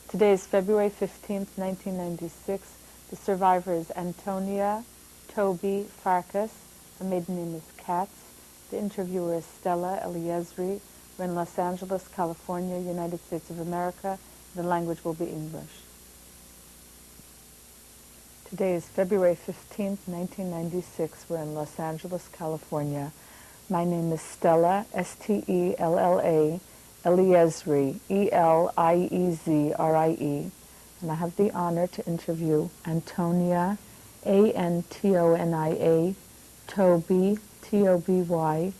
Today is February 15th, 1996. The survivor is Antonia Toby Farkas. Her maiden name is Katz. The interviewer is Stella Eliezri. We're in Los Angeles, California, United States of America. The language will be English. Today is February 15th, 1996. We're in Los Angeles, California. My name is Stella, S-T-E-L-L-A, Eliezri, E-L-I-E-Z-R-I-E, and I have the honor to interview Antonia, A-N-T-O-N-I-A, Toby, T-O-B-Y,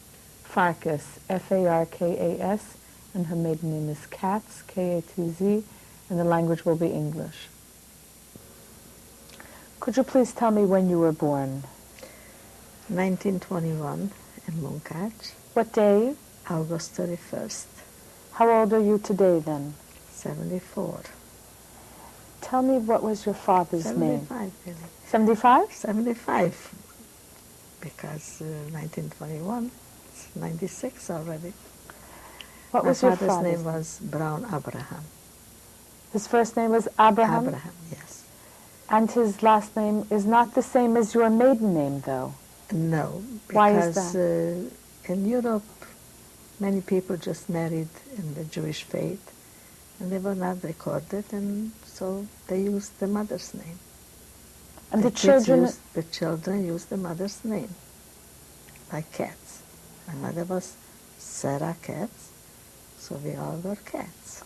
Farkas, F-A-R-K-A-S, and her maiden name is Katz, K-A-T-Z, and the language will be English. Could you please tell me when you were born? 1921 in Munkacs. What day? August 31st. How old are you today, then? 74. Tell me, what was your father's 75, name? really. 75? 75, because 1921, it's 96 already. What My was your father's father's name? Was Brown Abraham. His first name was Abraham? Abraham, yes. And his last name is not the same as your maiden name, though? No, Why is because in Europe, many people just married in the Jewish faith, and they were not recorded, and so they used the mother's name. And the children used the mother's name, like Katz. My mother was Sarah Katz, so we all were Katz.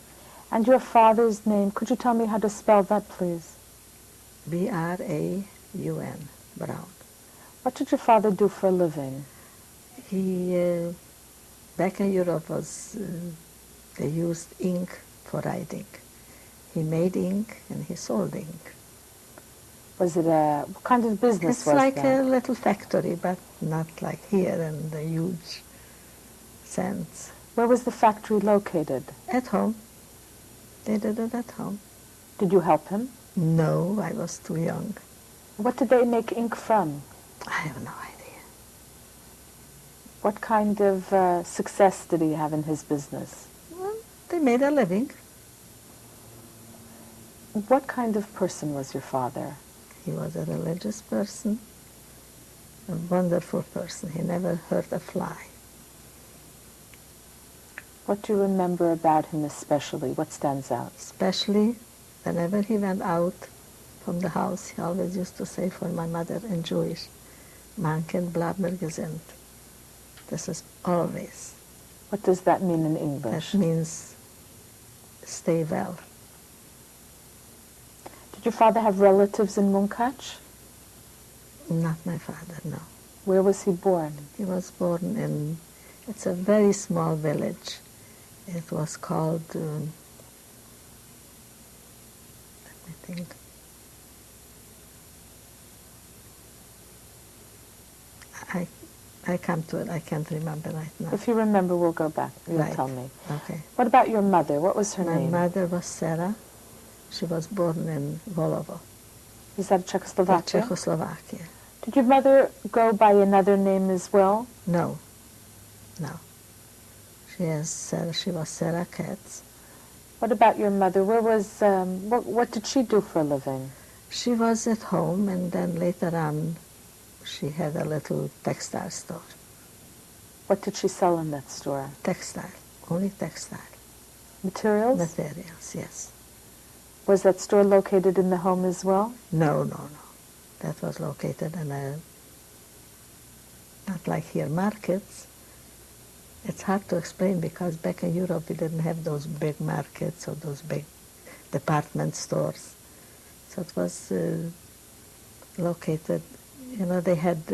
And your father's name, could you tell me how to spell that, please? B-R-A-U-N, Brown. What did your father do for a living? He, back in Europe, they used ink for writing. He made ink and he sold ink. Was it what kind of business was like that? a little factory, but not like here in the huge sense. Where was the factory located? At home. They did it at home. Did you help him? No, I was too young. What did they make ink from? I have no idea. What kind of success did he have in his business? Well, they made a living. What kind of person was your father? He was a religious person, a wonderful person. He never hurt a fly. What do you remember about him especially? What stands out? Especially whenever he went out from the house, he always used to say for my mother in Jewish, "Man kind bleibt mir gesinnt." This is always. What does that mean in English? That means stay well. Did your father have relatives in Munkacs? Not my father, no. Where was he born? He was born in, it's a very small village. It was called, let me think. I come to it, I can't remember right now. If you remember, we'll go back. You'll Right. tell me. Okay. What about your mother? What was her name? My mother was Sarah. She was born in Volovo, Is that Czechoslovakia? Czechoslovakia. Did your mother go by another name as well? No. She was Sarah Katz. What about your mother? Where was, what did she do for a living? She was at home, and then later on, she had a little textile store. What did she sell in that store? Textile, only textile. Materials? Materials, yes. Was that store located in the home as well? No. That was located in not like here, markets. It's hard to explain because back in Europe we didn't have those big markets or those big department stores. So it was located, they had,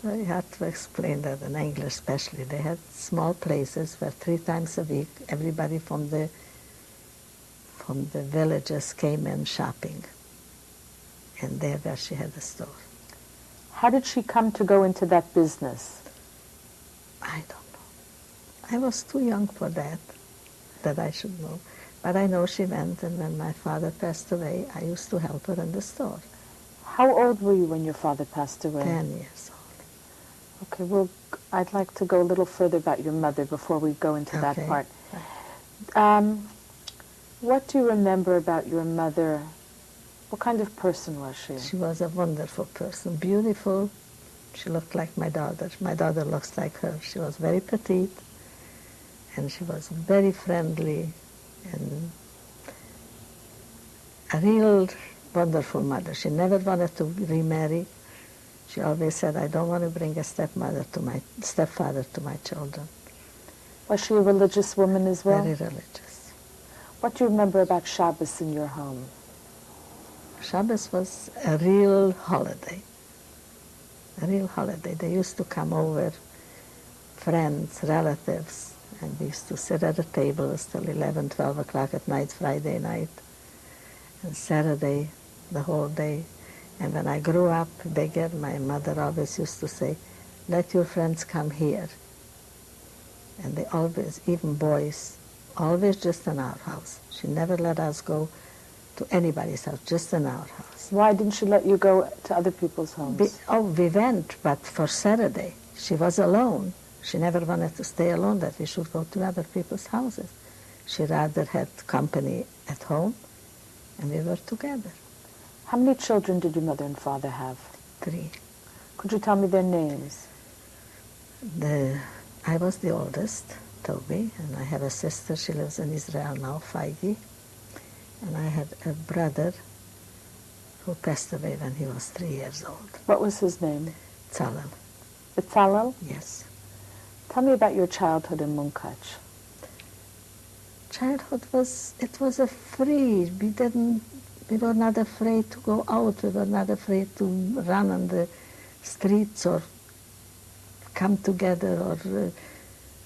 very hard to explain that in English especially. They had small places where 3 times a week everybody from the villages came in shopping. And there where she had a store. How did she come to go into that business? I don't know. I was too young for that I should know. But I know she went, and when my father passed away, I used to help her in the store. How old were you when your father passed away? 10 years old. Okay, well, I'd like to go a little further about your mother before we go into that Okay. part. What do you remember about your mother? What kind of person was she? She was a wonderful person, beautiful. She looked like my daughter. My daughter looks like her. She was very petite, and she was very friendly, and a real wonderful mother. She never wanted to remarry. She always said, I don't want to bring a stepfather to my children. Was she a religious woman as well? Very religious. What do you remember about Shabbos in your home? Shabbos was a real holiday. A real holiday. They used to come over, friends, relatives, and we used to sit at the tables till 11, 12 o'clock at night, Friday night, and Saturday, the whole day. And when I grew up bigger, my mother always used to say, let your friends come here. And they always, even boys, always just in our house. She never let us go to anybody's house, just in our house. Why didn't she let you go to other people's homes? We went, but for Saturday. She was alone. She never wanted to stay alone, that we should go to other people's houses. She rather had company at home, and we were together. How many children did your mother and father have? 3. Could you tell me their names? I was the oldest, Toby, and I have a sister. She lives in Israel now, Feige. And I had a brother who passed away when he was 3 years old. What was his name? Tzalel. Betzalel? Yes. Tell me about your childhood in Munkach. Childhood was a free. We were not afraid to go out. We were not afraid to run on the streets or come together. Or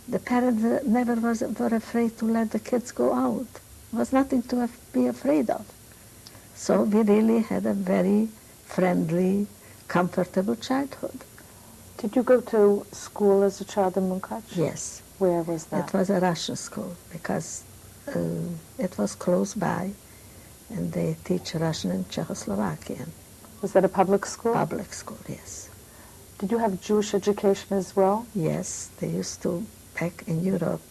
the parents never were afraid to let the kids go out. There was nothing to be afraid of. So we really had a very friendly, comfortable childhood. Did you go to school as a child in Munkach? Yes. Where was that? It was a Russian school because it was close by, and they teach Russian in Czechoslovakia. Was that a public school? Public school, yes. Did you have Jewish education as well? Yes, they used to, back in Europe,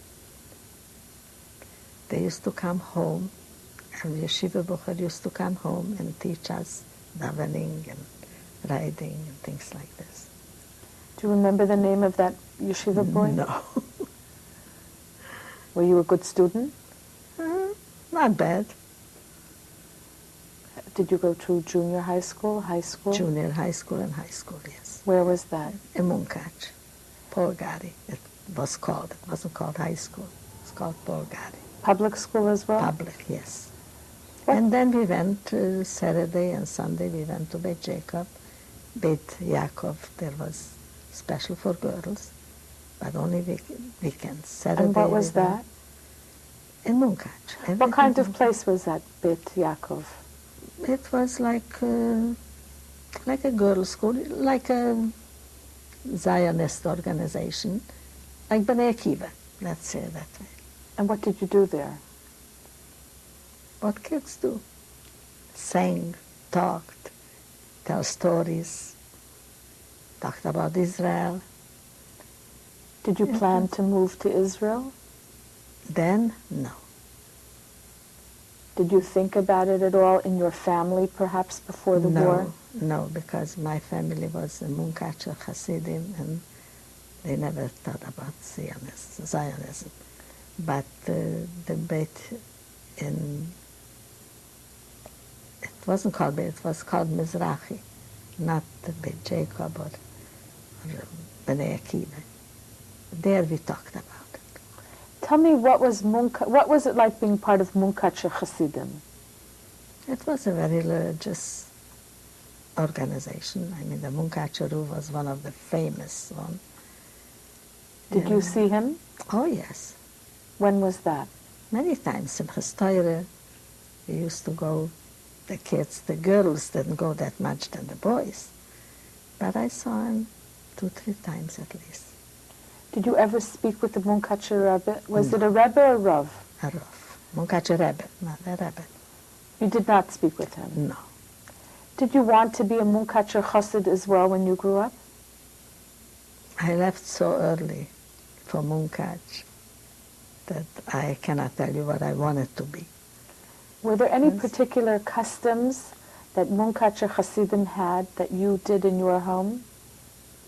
they used to come home, and Yeshiva Bucher used to come home and teach us davening and writing and things like this. Do you remember the name of that yeshiva boy? No. Were you a good student? Not bad. Did you go to junior high school, high school? Junior high school and high school, yes. Where was that? In Munkach, Polgari, it was called. It wasn't called high school. It was called Polgari. Public school as well? Public, yes. What? And then we went Saturday and Sunday, we went to Beit Jacob. Beit Yaakov, there was special for girls, but only weekends. Saturday. And what was that? In Munkach. What kind of place was that, Beit Yaakov? It was like a girls' school, like a Zionist organization, like Bnei Akiva, let's say that way. And what did you do there? What kids do. Sang, talked, tell stories, talked about Israel. Did you plan to move to Israel? Then, no. Did you think about it at all in your family, perhaps, before the war? No, because my family was a Munkacher Hasidim, and they never thought about Zionism. But the Beit in, it wasn't called Beit, it was called Mizrahi, not the Beit Jacob or Bnei Akiva. There we talked about it. Tell me, what was it like being part of Munkacher Hasidim? It was a very religious organization. I mean, the Munkacher Ru was one of the famous ones. Did you see him? Oh, yes. When was that? Many times in Historia, we used to go, the kids, the girls didn't go that much than the boys. But I saw him 2-3 times at least. Did you ever speak with the Munkacher Rebbe? Was it a Rebbe or Rav? A Rav. Munkacher Rebbe, not a Rebbe. You did not speak with him? No. Did you want to be a Munkacher Chassid as well when you grew up? I left so early for Munkach. that I cannot tell you what I wanted to be. Were there any Yes. particular customs that Munkacher Hasidim had that you did in your home?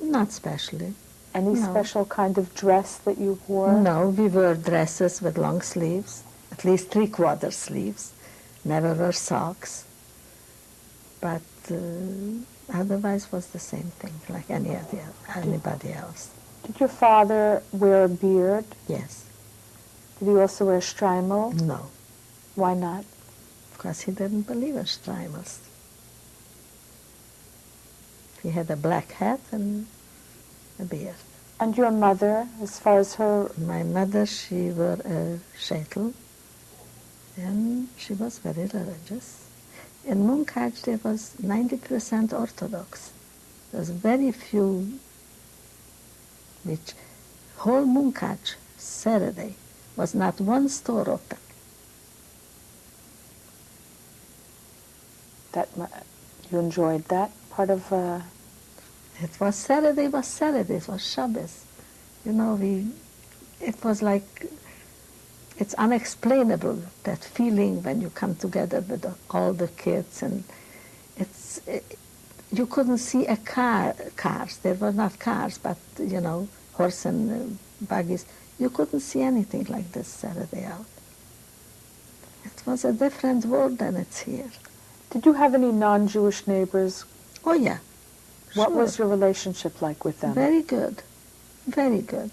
Not especially. Any No. special kind of dress that you wore? No, we wore dresses with long sleeves, at least 3/4 sleeves. Never wore socks. But otherwise was the same thing, like anybody else. Did your father wear a beard? Yes. Did he also wear shtreimel? No, Why not? because he didn't believe in streimels. He had a black hat and a beard. And your mother, as far as her... My mother, she wore a sheitel, and she was very religious. In Munkac, there was 90% Orthodox. There was very few, which whole Munkac, Saturday, was not one store open. You enjoyed that part of... It was Saturday, it was Shabbos. You know, it was like, it's unexplainable, that feeling when you come together with all the kids, and you couldn't see cars. There were not cars, but, you know, horse and buggies. You couldn't see anything like this Saturday out. It was a different world than it's here. Did you have any non-Jewish neighbors? Oh, yeah. What Sure. was your relationship like with them? Very good, very good.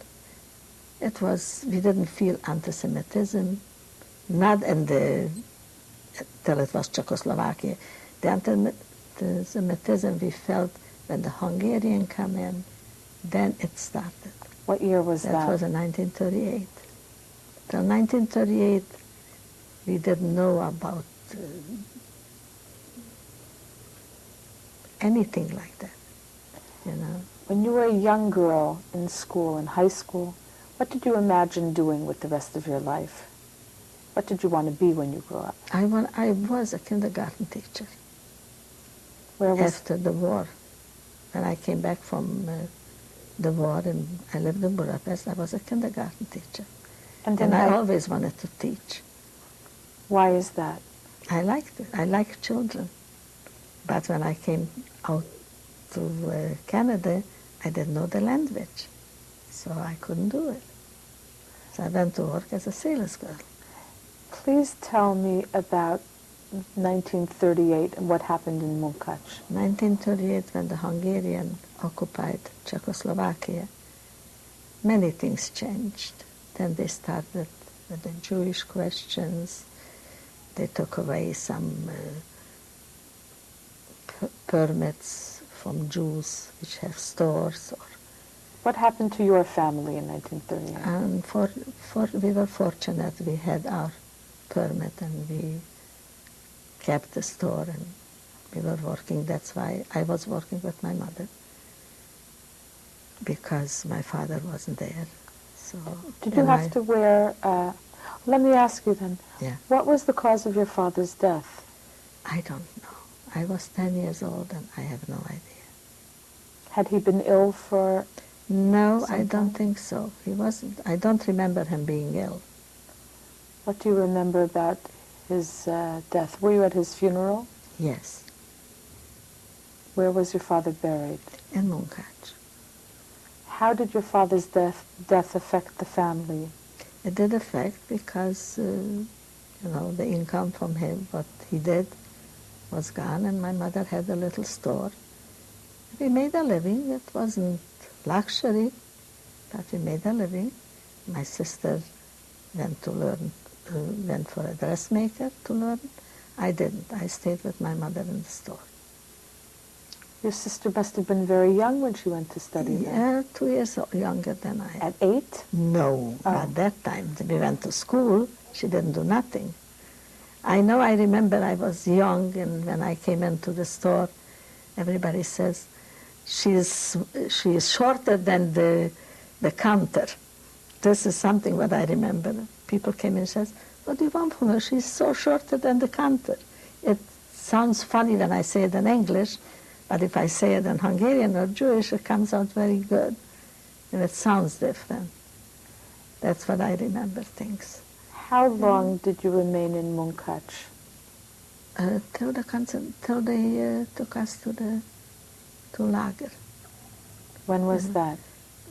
It was, we didn't feel anti-Semitism, not till it was Czechoslovakia. The anti-Semitism we felt when the Hungarian came in, then it started. What year was that? That was in 1938. Till 1938, we didn't know about anything like that, you know. When you were a young girl in school, in high school, what did you imagine doing with the rest of your life? What did you want to be when you grew up? I was a kindergarten teacher. Where was... After the war. When I came back from the war and I lived in Budapest, I was a kindergarten teacher. And I always wanted to teach. Why is that? I liked it. I liked children. But when I came out to Canada, I didn't know the language. So I couldn't do it. So I went to work as a sales girl. Please tell me about 1938 and what happened in Munkac. 1938, when the Hungarian occupied Czechoslovakia, many things changed. Then they started with the Jewish questions. They took away some permits from Jews which have stores. What happened to your family in 1938? And we were fortunate. We had our permit and we kept the store and we were working. That's why I was working with my mother, because my father wasn't there. So did you have to wear... let me ask you then. Yeah. What was the cause of your father's death? I don't know. I was 10 years old and I have no idea. Had he been ill for... No, some I don't time? think so. He wasn't. I don't remember him being ill. What do you remember about his death? Were you at his funeral? Yes, Where was your father buried? in Munkac. How did your father's death affect the family? It did affect because, the income from him, what he did, was gone, and my mother had a little store. We made a living. It wasn't luxury, but we made a living. My sister went to learn, went for a dressmaker to learn. I didn't. I stayed with my mother in the store. Your sister must have been very young when she went to study then. Yeah, 2 years younger than I. At 8? No, Oh. at that time. We went to school. She didn't do nothing. I remember I was young, and when I came into the store, everybody says, she is shorter than the counter. This is something what I remember. People came in and says, what do you want from her? She's so shorter than the counter. It sounds funny when I say it in English, but if I say it in Hungarian or Jewish, it comes out very good. And it sounds different. That's what I remember things. How long did you remain in Munkach? Till they took us to Lager. When was that?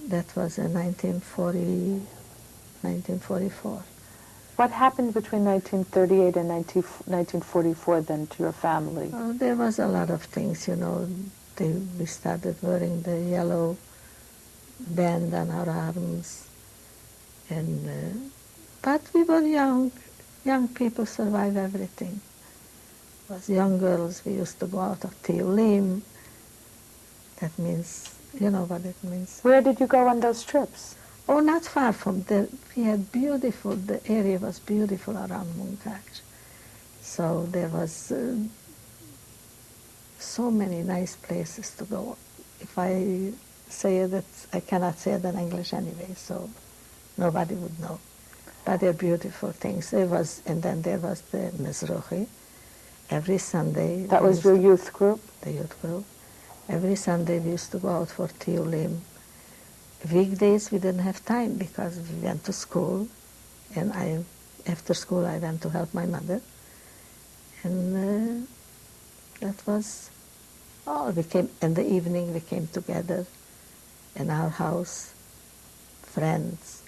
That was in 1944. What happened between 1938 and 1944 then to your family? Oh, there was a lot of things, we started wearing the yellow band on our arms, but we were young. Young people survive everything. It was young girls. We used to go out of Tiolim. That means, you know what it means. Where did you go on those trips? Oh, not far from there. We had the area was beautiful around Munkach. So there was so many nice places to go. If I say it, I cannot say it in English anyway, so nobody would know. But they're beautiful things. And then there was the Mizrahi. Every Sunday. That was your youth group? The youth group. Every Sunday we used to go out for Tiolim. Weekdays we didn't have time because we went to school, and after school I went to help my mother. And that was all. In the evening we came together in our house, friends,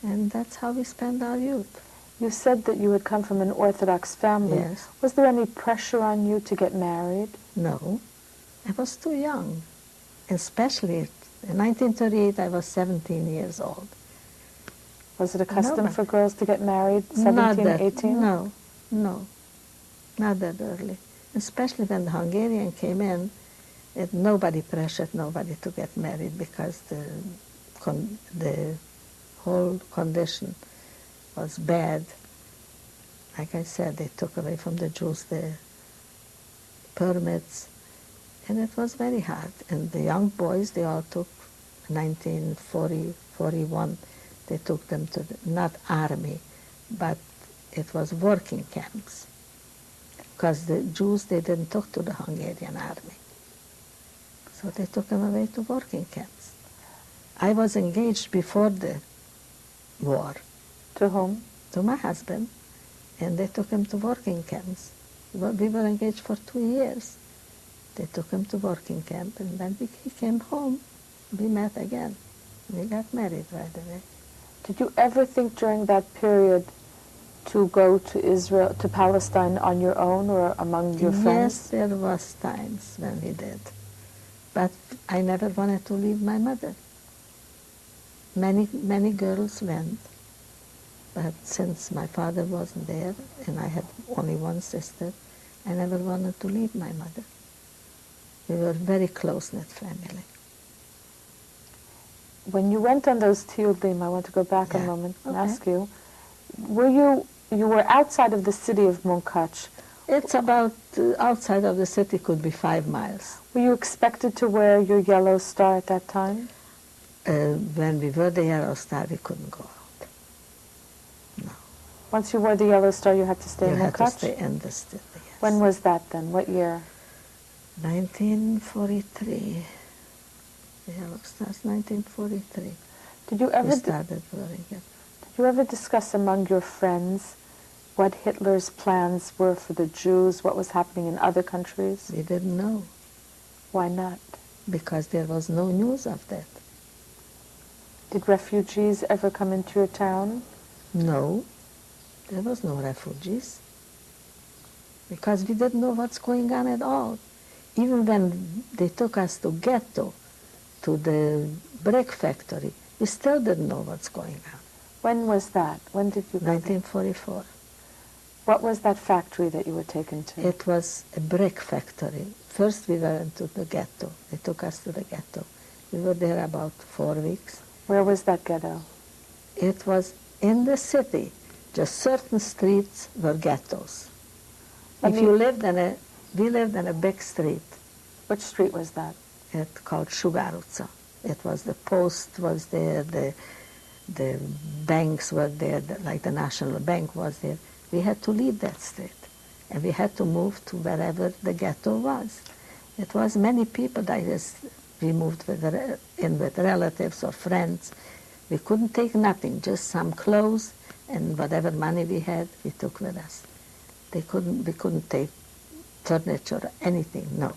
and that's how we spent our youth. You said that you had come from an Orthodox family. Yes. Was there any pressure on you to get married? No, I was too young, especially in 1938 I was 17 years old. Was it a custom for girls to get married 17, 18? No, not that early. Especially when the Hungarian came in, nobody pressured nobody to get married because the whole condition was bad. Like I said, they took away from the Jews the permits, and it was very hard. And the young boys, they all took, 1940, 41, they took them to not army, but it was working camps. Because the Jews, they didn't talk to the Hungarian army. So they took them away to working camps. I was engaged before the war. To whom? To my husband. And they took him to working camps. We were engaged for 2 years. They took him to working camp, and then he came home. We met again. We got married right away. Did you ever think during that period to go to Israel, to Palestine on your own or among your friends? Yes, there was times when we did. But I never wanted to leave my mother. Many girls went. But since my father wasn't there, and I had only one sister, I never wanted to leave my mother. We were a very close-knit family. When you went on those Tiolim, I want to go back a moment and ask you, you were outside of the city of Munkach. It's about, outside of the city could be 5 miles. Were you expected to wear your yellow star at that time? When we were the yellow star, we couldn't go out. No. Once you wore the yellow star, you had to stay in Munkach? You had to stay in the city, yes. When was that then? What year? 1943. The yellow star's 1943. Did you ever we started wearing it. Did you ever discuss among your friends what Hitler's plans were for the Jews, what was happening in other countries? We didn't know. Why not? Because there was no news of that. Did refugees ever come into your town? No, there was no refugees. Because we didn't know what's going on at all. Even when they took us to ghetto, to the brick factory, we still didn't know what's going on. When was that? When did you go? 1944. What was that factory that you were taken to? It was a brick factory. First we went to the ghetto. They took us to the ghetto. We were there about 4 weeks. Where was that ghetto? It was in the city. Just certain streets were ghettos. We lived in a big street. Which street was that? It's called Sugar utca. It was, the post was there, the banks were there, like the National Bank was there. We had to leave that street, and we had to move to wherever the ghetto was. It was many people that we moved in with relatives or friends. We couldn't take nothing, just some clothes and whatever money we had, we took with us. We couldn't take furniture or anything, no.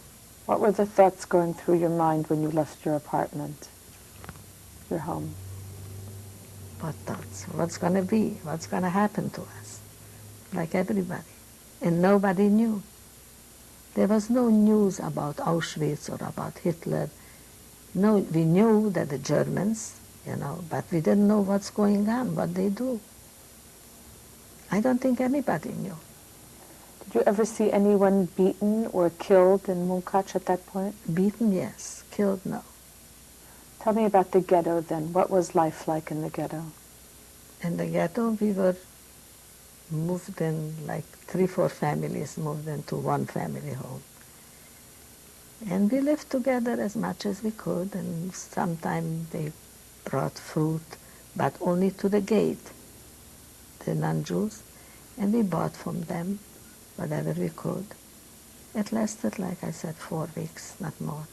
What were the thoughts going through your mind when you left your apartment, your home? What thoughts? What's going to be? What's going to happen to us? Like everybody. And nobody knew. There was no news about Auschwitz or about Hitler. No, we knew that the Germans, but we didn't know what's going on, what they do. I don't think anybody knew. Did you ever see anyone beaten or killed in Munkac at that point? Beaten, yes. Killed, no. Tell me about the ghetto then. What was life like in the ghetto? In the ghetto, we were moved in, like 3-4 families moved into one family home. And we lived together as much as we could, and sometimes they brought fruit, but only to the gate, the non-Jews, and we bought from them whatever we could. It lasted, like I said, 4 weeks, not more.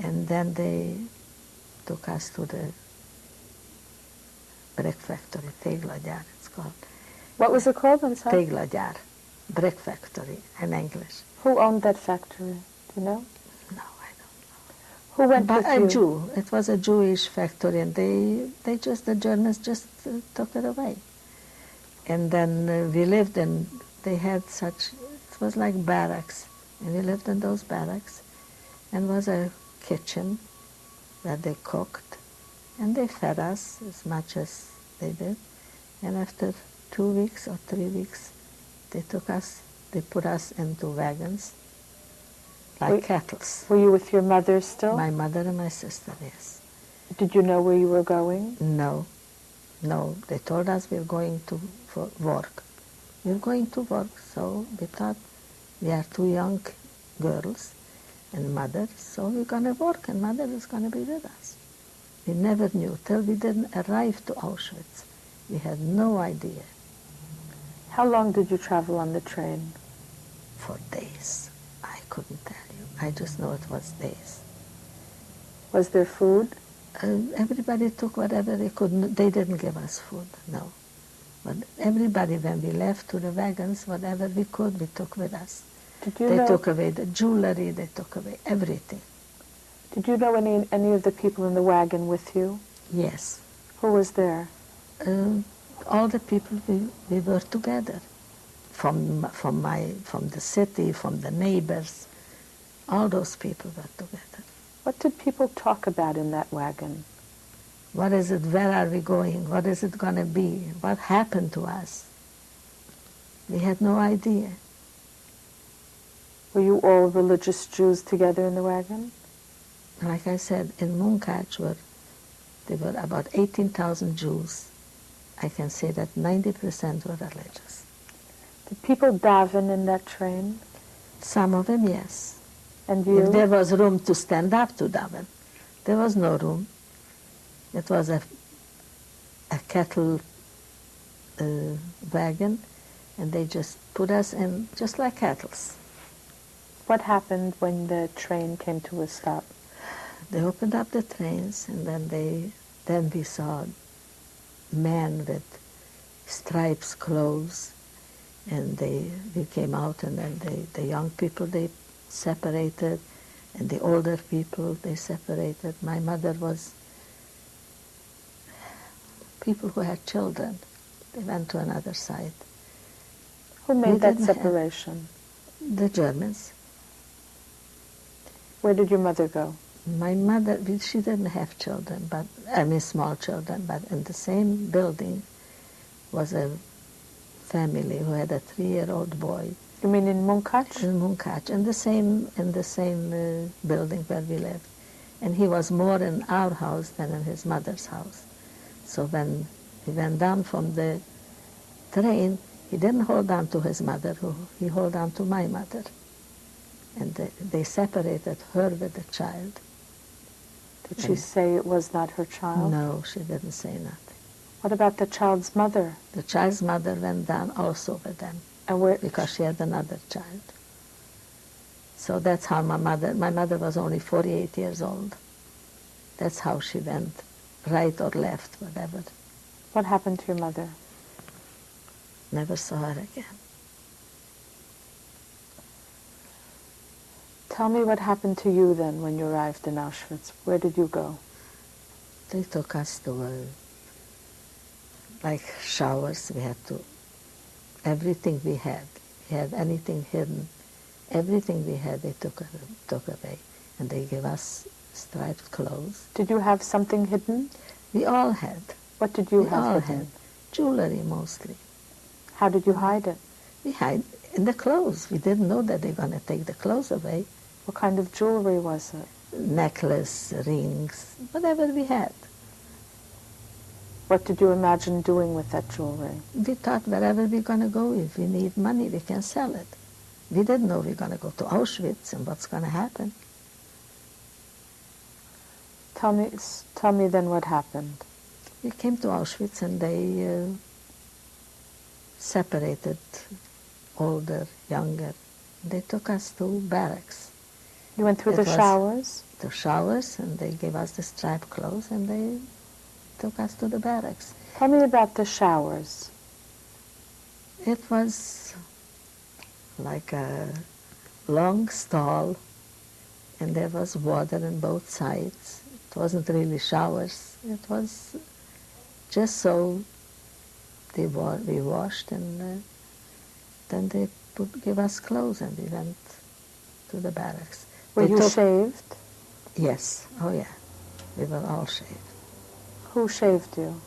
And then they took us to the brick factory, Téglagyár, it's called. What was it called? I'm sorry. Téglagyár, brick factory in English. Who owned that factory? Do you know? No, I don't know. Who went But with you? a Jew. It was a Jewish factory, and the Germans just took it away. And then we lived in, they had such, it was like barracks, and we lived in those barracks, and was a kitchen that they cooked, and they fed us as much as they did. And after 2 weeks or 3 weeks, they put us into wagons, like cattle. Were you with your mother still? My mother and my sister, yes. Did you know where you were going? No. They told us we're going to work. We're going to work, so we thought we are 2 young girls and mother, so we're going to work and mother is going to be with us. We never knew till we didn't arrive to Auschwitz. We had no idea. How long did you travel on the train? For days. I couldn't tell you. I just know it was days. Was there food? Everybody took whatever they could. They didn't give us food, no. But everybody, when we left to the wagons, whatever we could, we took with us. They took away the jewelry, they took away everything. Did you know any of the people in the wagon with you? Yes. Who was there? All the people we were together, from the city, from the neighbors, all those people were together. What did people talk about in that wagon? What is it? Where are we going? What is it going to be? What happened to us? We had no idea. Were you all religious Jews together in the wagon? Like I said, in Munkac there were about 18,000 Jews. I can say that 90% were religious. Did people daven in that train? Some of them, yes. And you? If there was room to stand up to daven. There was no room. It was a cattle wagon, and they just put us in just like cattle. What happened when the train came to a stop? They opened up the trains, and then we saw men with stripes clothes, and we came out, and then the young people they separated, and the older people they separated. My mother was people who had children. They went to another side. Who made that separation? The Germans. Where did your mother go? My mother, she didn't have children, small children, but in the same building was a family who had a 3-year-old boy. You mean in Munkac? In Munkac, in the same building where we lived. And he was more in our house than in his mother's house. So when he went down from the train, he didn't hold on to his mother, he held on to my mother. And they separated her with the child. Did she say it was not her child? No, she didn't say nothing. What about the child's mother? The child's mother went down also with them, because she had another child. So that's how my mother was only 48 years old. That's how she went right or left, whatever. What happened to your mother? Never saw her again. Tell me what happened to you then when you arrived in Auschwitz. Where did you go? They took us to like showers. We had to, everything we had anything hidden, everything we had they took away. And they gave us striped clothes. Did you have something hidden? We all had. What did you We have all hidden? had. Jewelry mostly. How did you hide it? We hid in the clothes. We didn't know that they're going to take the clothes away. What kind of jewelry was it? Necklace, rings, whatever we had. What did you imagine doing with that jewelry? We thought wherever we're going to go, if we need money, we can sell it. We didn't know we're going to go to Auschwitz and what's going to happen. Tell me then what happened. We came to Auschwitz and they separated older, younger. They took us to barracks. You went through the showers? The showers, and they gave us the striped clothes, and they took us to the barracks. Tell me about the showers. It was like a long stall, and there was water on both sides. It wasn't really showers. It was just so we washed, and then they give us clothes, and we went to the barracks. Were you shaved? Yes. Oh, yeah. We were all shaved. Who shaved you?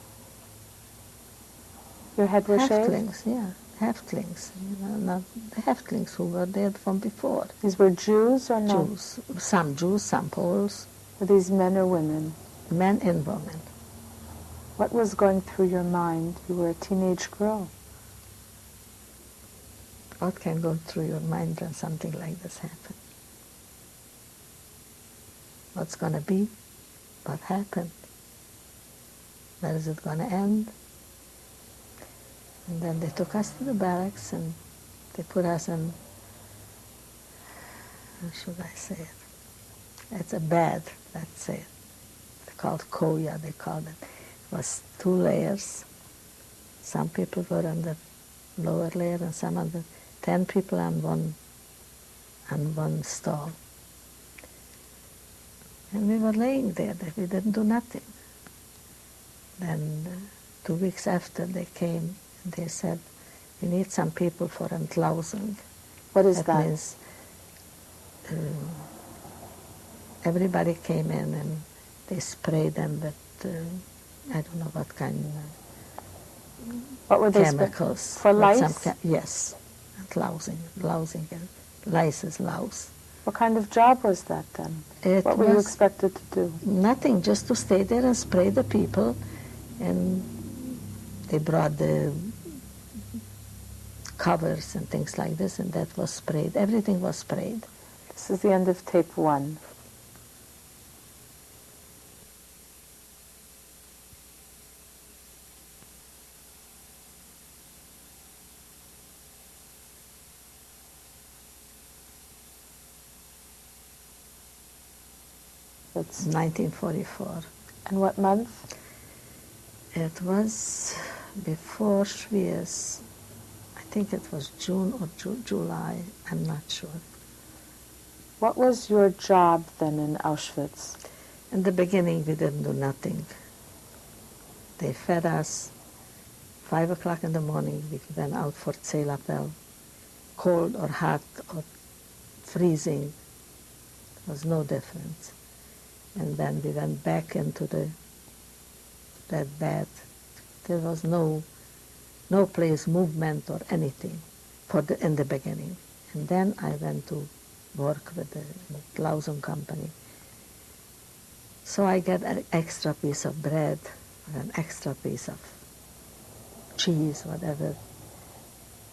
Your head was shaved? Halflings, yeah. Halflings. Not the halflings who were there from before. These were Jews or no? Jews, some Poles. Were these men or women? Men and women. What was going through your mind? You were a teenage girl. What can go through your mind when something like this happens? What's going to be? What happened? Where is it going to end? And then they took us to the barracks and they put us in, how should I say it? It's a bed, that's it. They called koya, they called it. It was 2 layers. Some people were on the lower layer and some on the 10 people on one stall. And we were laying there, we didn't do nothing. Then 2 weeks after they came and they said, we need some people for entlausung. What is that? That means everybody came in and they sprayed them with, I don't know what kind of what were they chemicals. For lice? Yes, entlausung, lice is louse. What kind of job was that then? What were you expected to do? Nothing, just to stay there and spray the people. And they brought the covers and things like this, and that was sprayed. Everything was sprayed. This is the end of tape 1. It's 1944. And what month? It was before Schwierz. I think it was June or July. I'm not sure. What was your job then in Auschwitz? In the beginning, we didn't do nothing. They fed us. 5 o'clock in the morning, we went out for Zelapel. Cold or hot or freezing, there was no difference. And then we went back into that bed. There was no place, movement or anything in the beginning. And then I went to work with the Clausen company. So I get an extra piece of bread or an extra piece of cheese, whatever.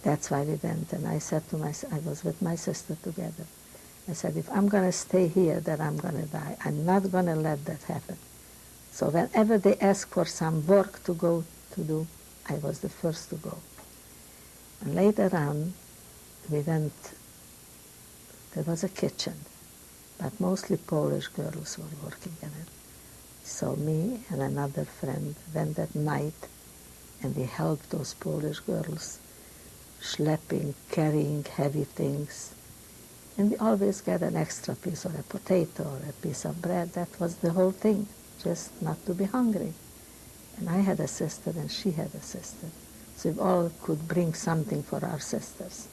That's why we went. And I said to I was with my sister together. I said, if I'm going to stay here, then I'm going to die. I'm not going to let that happen. So whenever they ask for some work to go to do, I was the first to go. And later on, we went, there was a kitchen, but mostly Polish girls were working in it. So me and another friend went at night, and we helped those Polish girls schlepping, carrying heavy things. And we always get an extra piece of a potato or a piece of bread. That was the whole thing, just not to be hungry. And I had a sister and she had a sister. So we all could bring something for our sisters.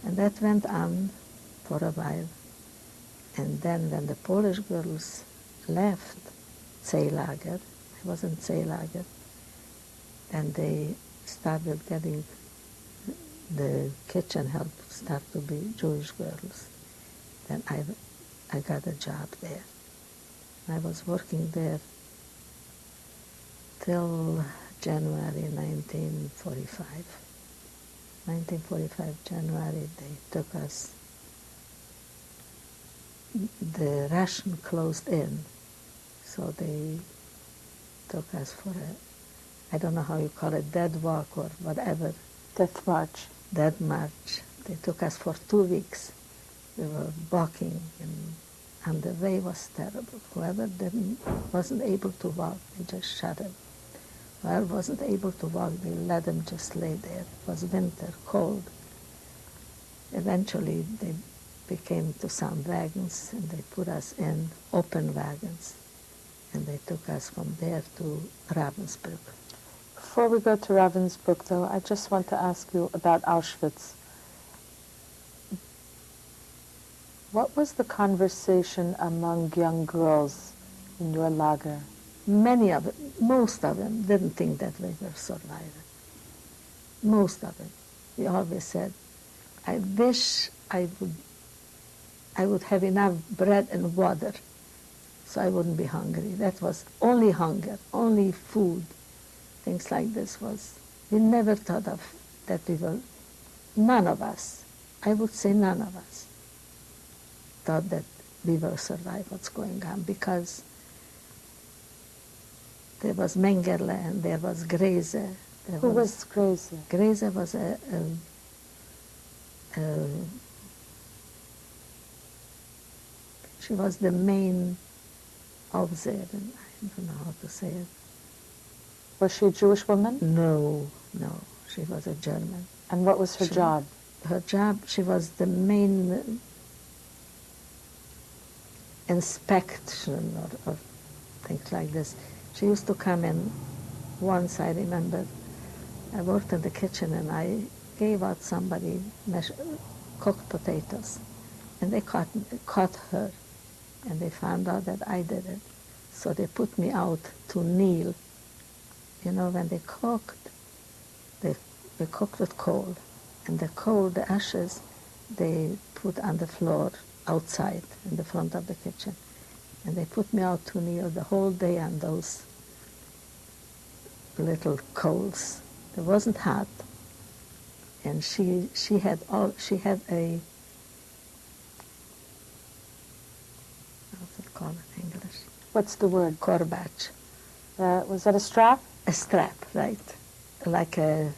And that went on for a while. And then when the Polish girls left Zeelager, I was in Zeelager, and they started getting the kitchen help start to be Jewish girls. Then I got a job there. I was working there till January 1945. 1945 January, they took us. The ration closed in, so they took us for I don't know how you call it, dead walk or whatever. Death march. Dead march. They took us for 2 weeks. We were walking, and the way was terrible. Whoever wasn't able to walk, they just shot him. Whoever wasn't able to walk, they let him just lay there. It was winter, cold. Eventually, we came to some wagons, and they put us in open wagons, and they took us from there to Ravensbrück. Before we go to Ravensbrück, though, I just want to ask you about Auschwitz. What was the conversation among young girls in your lager? Most of them didn't think that we were surviving. Most of them. We always said, I wish I would have enough bread and water so I wouldn't be hungry. That was only hunger, only food. Things like this we never thought of that we were, none of us, I would say none of us, thought that we will survive what's going on, because there was Mengele and there was Greze. Who was Greze? Greze was she was the main officer, and I don't know how to say it. Was she a Jewish woman? No, she was a German. And what was her job? Her job, she was the main inspection or things like this. She used to come in. Once I remember, I worked in the kitchen and I gave out somebody cooked potatoes, and they caught her, and they found out that I did it. So they put me out to kneel. You know, when they cooked, they cooked with coal, and the coal, the ashes, they put on the floor outside in the front of the kitchen, and they put me out to kneel the whole day on those little coals. It wasn't hot, and she had a what's it called in English? What's the word? Korbach. Was that a strap? A strap, right? Like a.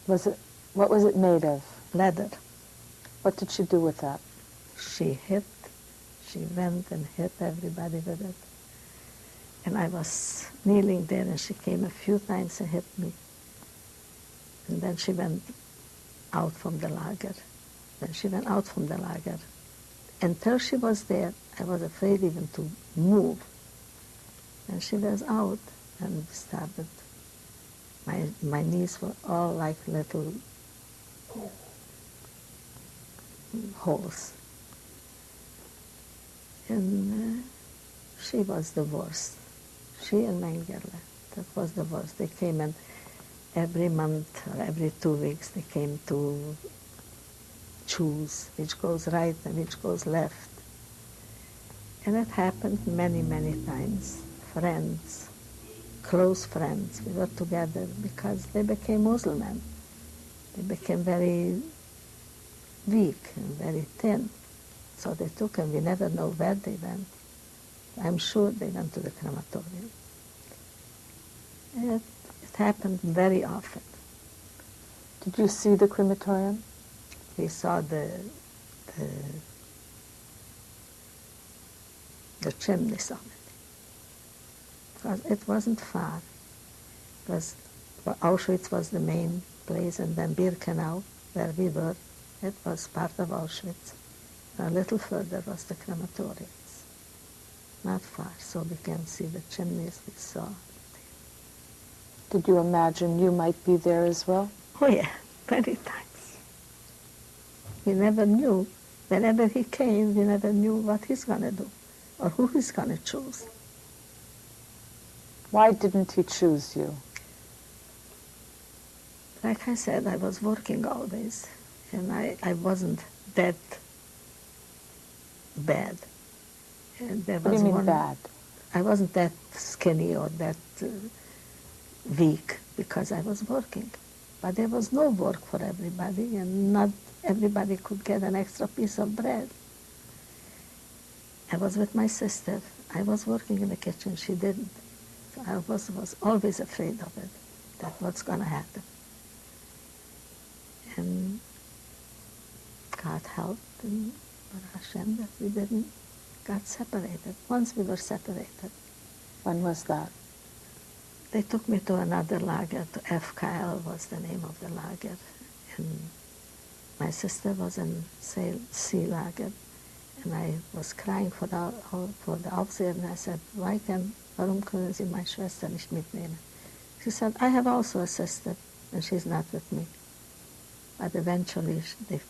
What was it made of? Leather. What did she do with that? She went and hit everybody with it. And I was kneeling there, and she came a few times and hit me. And then she went out from the lager. When she went out from the lager, until she was there, I was afraid even to move. And she was out, and we started. My knees were all like little holes. And she was the worst. She and Mengele, that was the worst. They came in every month or every 2 weeks. They came to choose which goes right and which goes left. And it happened many, many times. Friends, close friends, we were together because they became Muslim. They became very weak and very thin. So they took them. We never know where they went. I'm sure they went to the crematorium. It happened very often. Did you see the crematorium? We saw the chimneys of it. Because it wasn't far. Because Auschwitz was the main place, and then Birkenau, where we were, it was part of Auschwitz. A little further was the crematoriums. Not far, so we can see the chimneys we saw. Did you imagine you might be there as well? Oh yeah, many times. We never knew. Whenever he came, we never knew what he's going to do or who he's going to choose. Why didn't he choose you? Like I said, I was working always, and I wasn't that bad. And there What do was you mean one, bad? I wasn't that skinny or that weak because I was working. But there was no work for everybody, and not everybody could get an extra piece of bread. I was with my sister. I was working in the kitchen. She didn't. So I was always afraid of it, that what's going to happen. And God helped, and Baruch Hashem, that we didn't got separated. Once we were separated. When was that? They took me to another lager, to FKL was the name of the lager. And my sister was in C lager. And I was crying for the Aufseher, and I said, warum können Sie meine Schwester nicht mitnehmen? She said, I have also a sister, and she's not with me. But eventually they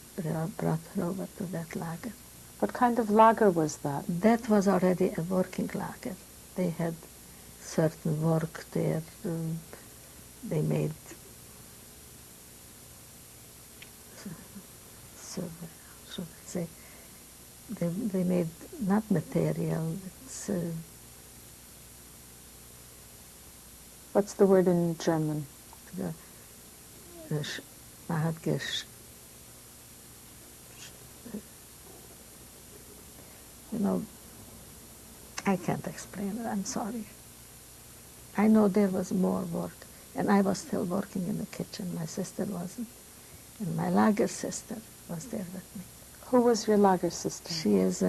brought her over to that lager. What kind of lager was that? That was already a working lager. They had certain work there. They made, so should I say, they made not material, it's... What's the word in German? You know, I can't explain it, I'm sorry. I know there was more work, and I was still working in the kitchen. My sister wasn't. And my lager sister was there with me. Who was your lager sister? She is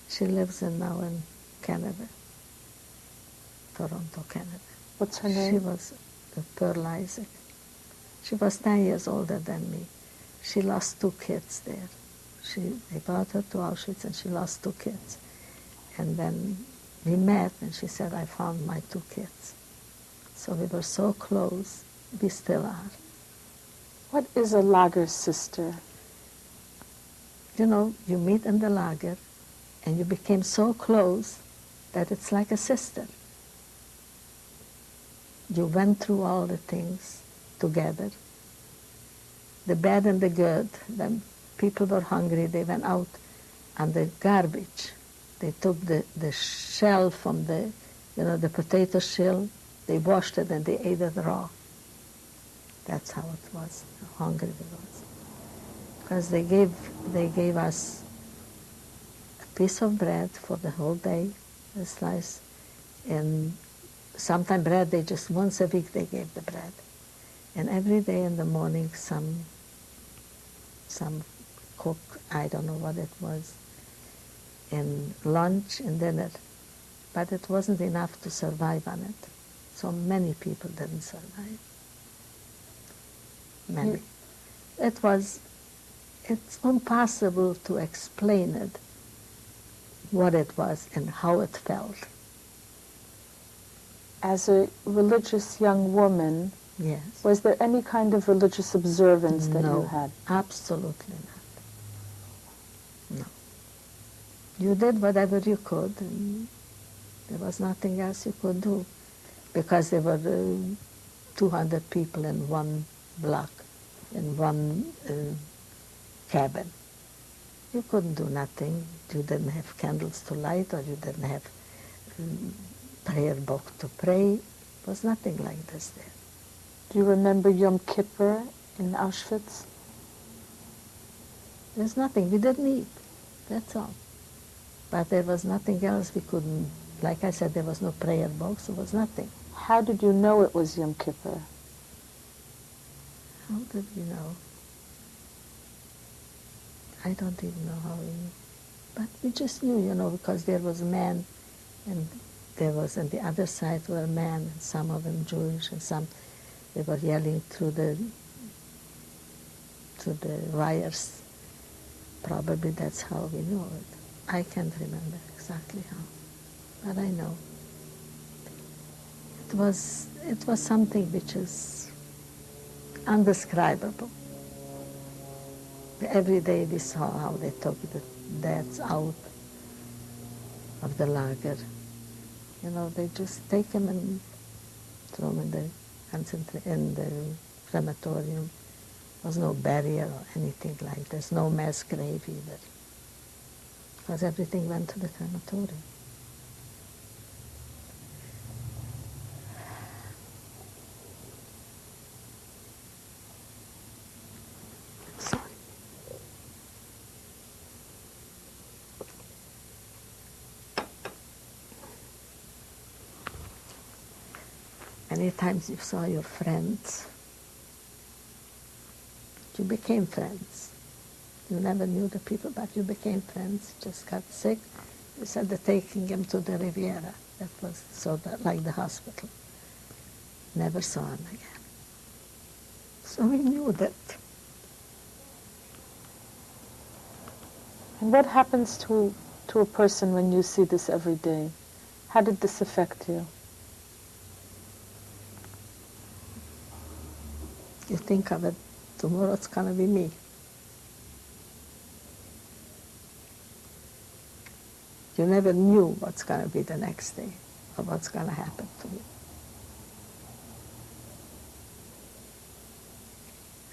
she lives now in Canada, Toronto, Canada. What's her name? She was Pearl Isaac. She was 10 years older than me. She lost 2 kids there. They brought her to Auschwitz, and she lost 2 kids. And then we met, and she said, I found my 2 kids. So we were so close. We still are. What is a lager sister? You know, you meet in the lager, and you became so close that it's like a sister. You went through all the things together, the bad and the good. When people were hungry, they went out on the garbage. They took the shell from the potato shell, they washed it and they ate it raw. That's how it was, how hungry we was. Because they gave us a piece of bread for the whole day, a slice, and sometimes bread, they just once a week they gave the bread. And every day in the morning some cook, I don't know what it was, in lunch and dinner. But it wasn't enough to survive on it. So many people didn't survive. Many. It's impossible to explain it, what it was and how it felt. As a religious young woman, Yes. was there any kind of religious observance that you had? No, absolutely not. No. You did whatever you could, and there was nothing else you could do, because there were 200 people in one block, in one cabin. You couldn't do nothing. You didn't have candles to light, or you didn't have prayer book to pray. It was nothing like this there. Do you remember Yom Kippur in Auschwitz? There's nothing. We didn't eat. That's all. But there was nothing else we couldn't, like I said, there was no prayer box. There was nothing. How did you know it was Yom Kippur? How did we know? I don't even know how we knew. But we just knew, because there was men, and there was on the other side were men, and some of them Jewish, and some they were yelling through the wires. Probably that's how we knew it. I can't remember exactly how, but I know. It was something which is undescribable. Every day we saw how they took the deaths out of the lager. They just take them and throw them in the crematorium. There was no burial or anything like that. There's no mass grave either, because everything went to the crematorium. Sorry. Many times you saw your friends. You became friends. You never knew the people, but you became friends. Just got sick. You said they're taking him to the Riviera. That was like the hospital. Never saw him again. So we knew that. And what happens to a person when you see this every day? How did this affect you? You think of it, tomorrow it's going to be me. You never knew what's going to be the next day or what's going to happen to you.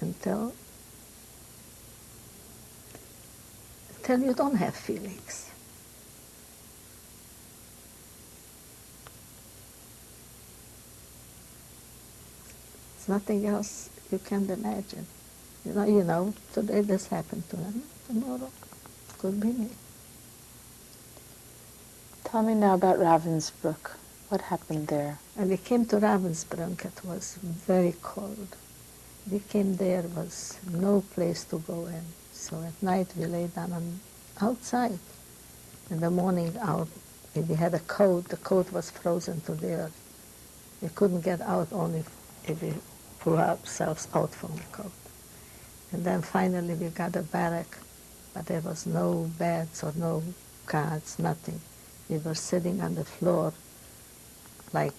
Until you don't have feelings. It's nothing else you can imagine. Today this happened to him, tomorrow it could be me. Tell me now about Ravensbrück. What happened there? And we came to Ravensbrück. It was very cold. We came there, was no place to go in. So at night we lay down outside. In the morning out, we had a coat. The coat was frozen to the earth. We couldn't get out only if we pull ourselves out from the coat. And then finally we got a barrack, but there was no beds or no cards, nothing. We were sitting on the floor like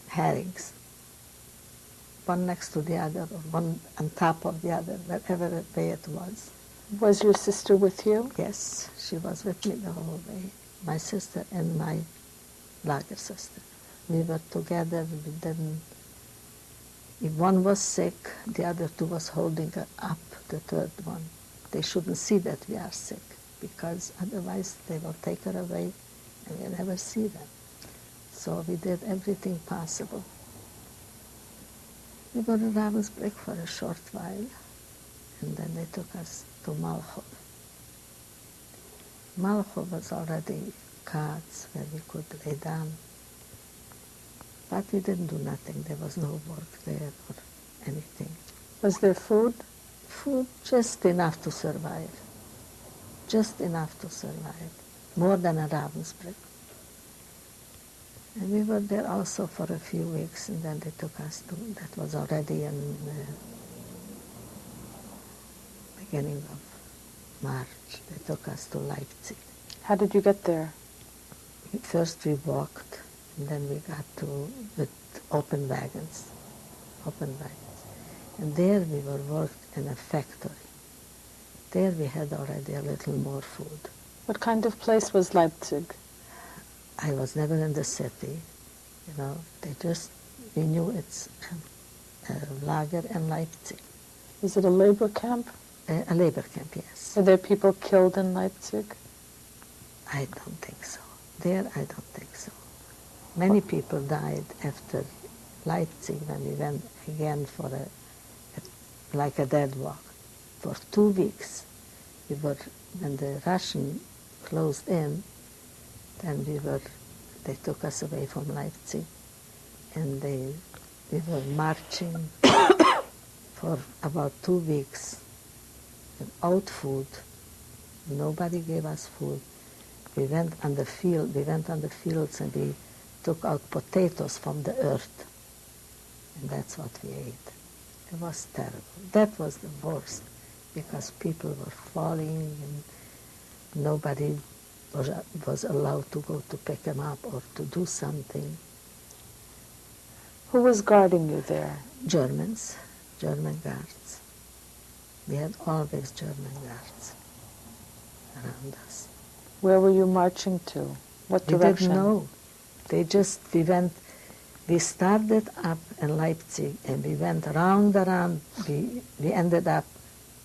herrings, one next to the other, or one on top of the other, wherever way it was. Was your sister with you? Yes, she was with me the whole way. My sister and my lager sister. We were together. We didn't. If one was sick, the other two was holding her up, the third one. They shouldn't see that we are sick, because otherwise they will take her away and we'll never see them. So we did everything possible. We were in Ravensbrück for a short while, and then they took us to Malchow. Malchow was already Katz, where we could lay down. But we didn't do nothing. There was no work there or anything. Was there food? Food, just enough to survive. Just enough to survive. More than a Ravensbrück. And we were there also for a few weeks, and then they took us to, that was already in the beginning of March. They took us to Leipzig. How did you get there? First we walked, and then we got to with open wagons. And there we were worked in a factory. There we had already a little more food. What kind of place was Leipzig? I was never in the city, we knew it's a lager in Leipzig. Was it a labor camp? A labor camp, yes. Were there people killed in Leipzig? I don't think so. There, I don't think so. Many people died after Leipzig when we went again for like a dead walk. For 2 weeks, when the Russian closed in, then they took us away from Leipzig, and we were marching for about 2 weeks without food, Nobody gave us food. We went on the fields and we took out potatoes from the earth. And that's what we ate. It was terrible. That was the worst, because people were falling and nobody was allowed to go to pick them up or to do something. Who was guarding you there? German guards. We had always German guards around us. Where were you marching to? What We direction? didn't know. We started up in Leipzig and we went round. We ended up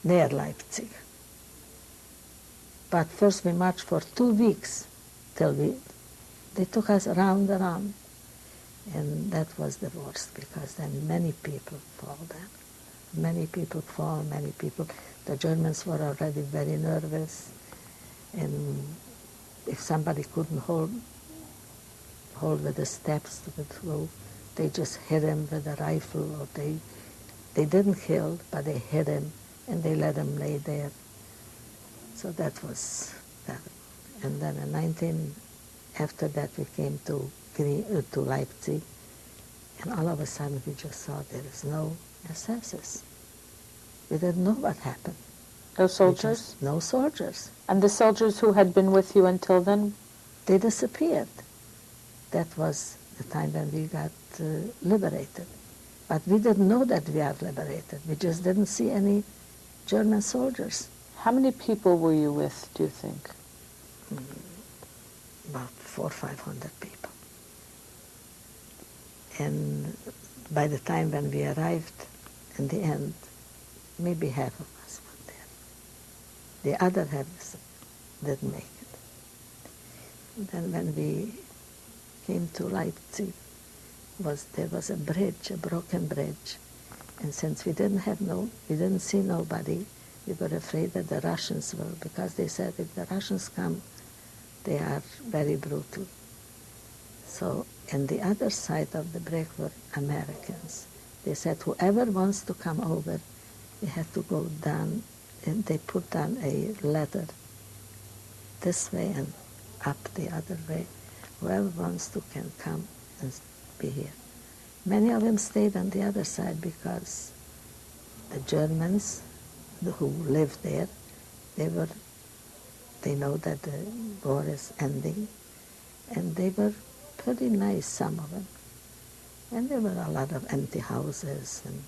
near Leipzig. But first we marched for 2 weeks they took us round. And that was the worst, because then many people fall then. Many people fall, the Germans were already very nervous. And if somebody couldn't hold with the steps to the throw, they just hit him with a rifle, or they didn't kill, but they hit him and they let him lay there. So that was that. And then after that we came to Leipzig, and all of a sudden we just saw there is no SSs. We didn't know what happened. No soldiers? No soldiers. And the soldiers who had been with you until then? They disappeared. That was the time when we got liberated. But we didn't know that we are liberated. We just didn't see any German soldiers. How many people were you with, do you think? About 400 or 500 people. And by the time when we arrived, in the end, maybe half of us were there. The other half didn't make it. Then when we came to Leipzig, there was a bridge, a broken bridge, and since we didn't see nobody, we were afraid that the Russians will, because they said if the Russians come, they are very brutal. So, on the other side of the bridge were Americans. They said whoever wants to come over, they had to go down, and they put down a ladder this way and up the other way. Whoever wants to can come and be here. Many of them stayed on the other side because the Germans who lived there, they know that the war is ending, and they were pretty nice, some of them. And there were a lot of empty houses, and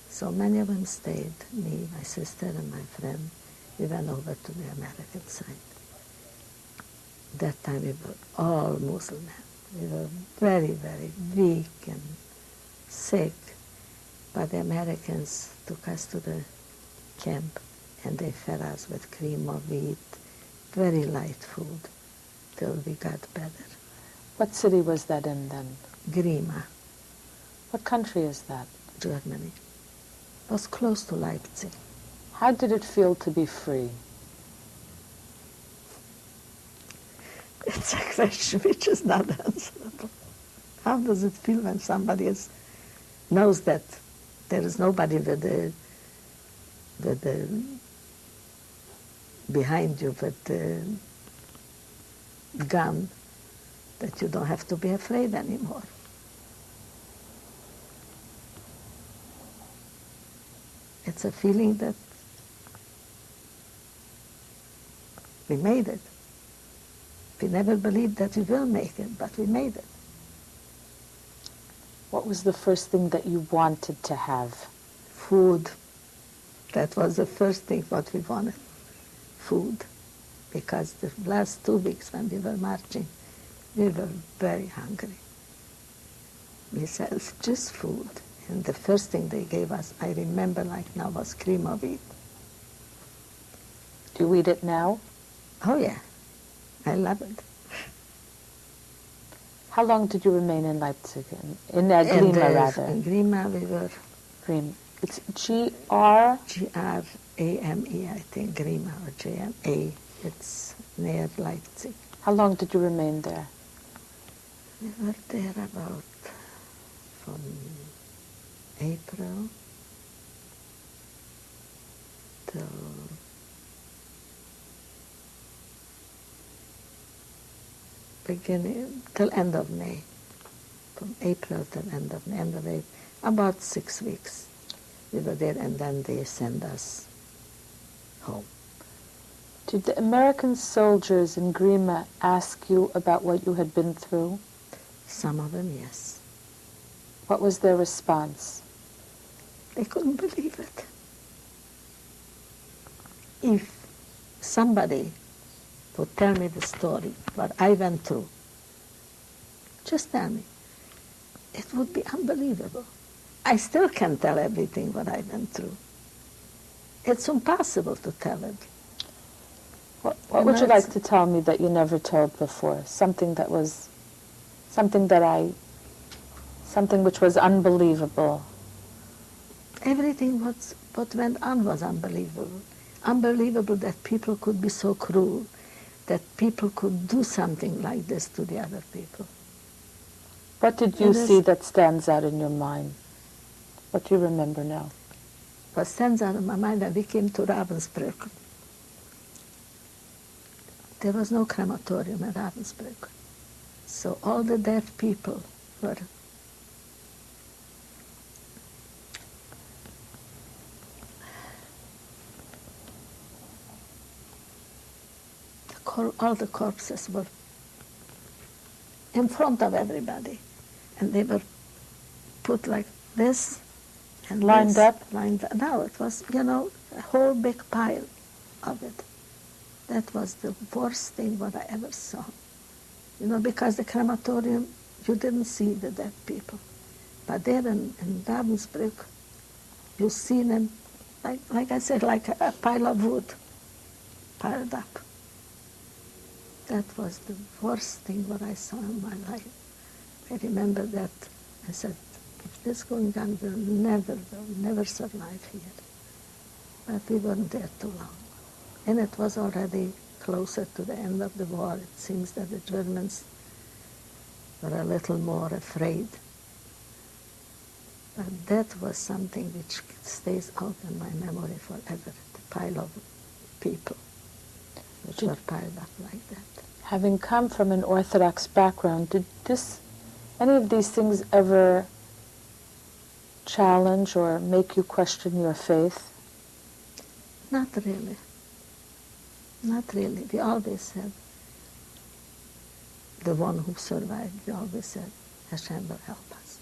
so many of them stayed. Me, my sister, and my friend, we went over to the American side. That time we were all Muslim. We were very, very weak and sick, but the Americans took us to the camp and they fed us with cream of wheat, very light food, till we got better. What city was that in then? Grima. What country is that? Germany. It was close to Leipzig. How did it feel to be free? It's a question which is not answerable. How does it feel when somebody knows that there is nobody behind you with the gun, that you don't have to be afraid anymore? It's a feeling that we made it. We never believed that we will make it, but we made it. What was the first thing that you wanted to have? Food. That was the first thing what we wanted. Food. Because the last 2 weeks when we were marching, we were very hungry. We said, just food. And the first thing they gave us, I remember like now, was cream of wheat. Do you eat it now? Oh yeah, I love it. How long did you remain in Leipzig? In Grima, rather. In Grima we were... Grima. It's G-R? G-R-A-M-E, I think, Grima, or J-M-A. It's near Leipzig. How long did you remain there? We were there about from April till beginning, till end of May. From April till end of April. About 6 weeks we were there, and then they sent us home. Did the American soldiers in Grima ask you about what you had been through? Some of them, yes. What was their response? They couldn't believe it. If somebody would tell me the story, what I went through, just tell me, it would be unbelievable. I still can't tell everything what I went through. It's impossible to tell it. What would you like to tell me that you never told before? Something which was unbelievable. Everything what went on was unbelievable. Unbelievable that people could be so cruel, that people could do something like this to the other people. What did you see that stands out in your mind? What do you remember now? What stands out in my mind, when we came to Ravensbrück, there was no crematorium in Ravensbrück. So all the dead people were all the corpses were in front of everybody, and they were put like this and lined this, up. No, it was, a whole big pile of it. That was the worst thing what I ever saw. Because the crematorium, you didn't see the dead people. But there in Ravensbrück, you see them, like I said, like a pile of wood piled up. That was the worst thing what I saw in my life. I remember that. I said, if this going on, we'll never survive here. But we weren't there too long. And it was already closer to the end of the war. It seems that the Germans were a little more afraid. But that was something which stays out in my memory forever, the pile of people which were piled up like that. Having come from an Orthodox background, did any of these things ever challenge or make you question your faith? Not really. Not really. We always said, the one who survived, we always said, Hashem will help us.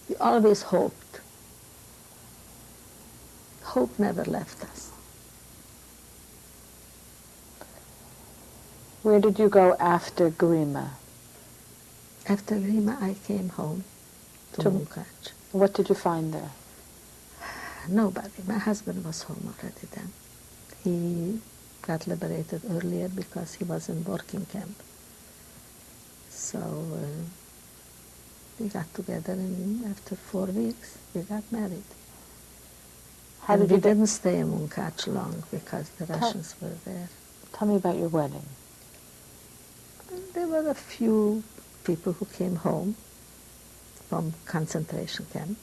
We always hoped. Hope never left us. Where did you go after Grima? After Grima, I came home to Munkac. What did you find there? Nobody. My husband was home already then. He got liberated earlier because he was in working camp. So we got together, and after 4 weeks, we got married. We didn't stay in Munkac long because the Russians were there. Tell me about your wedding. There were a few people who came home from concentration camp.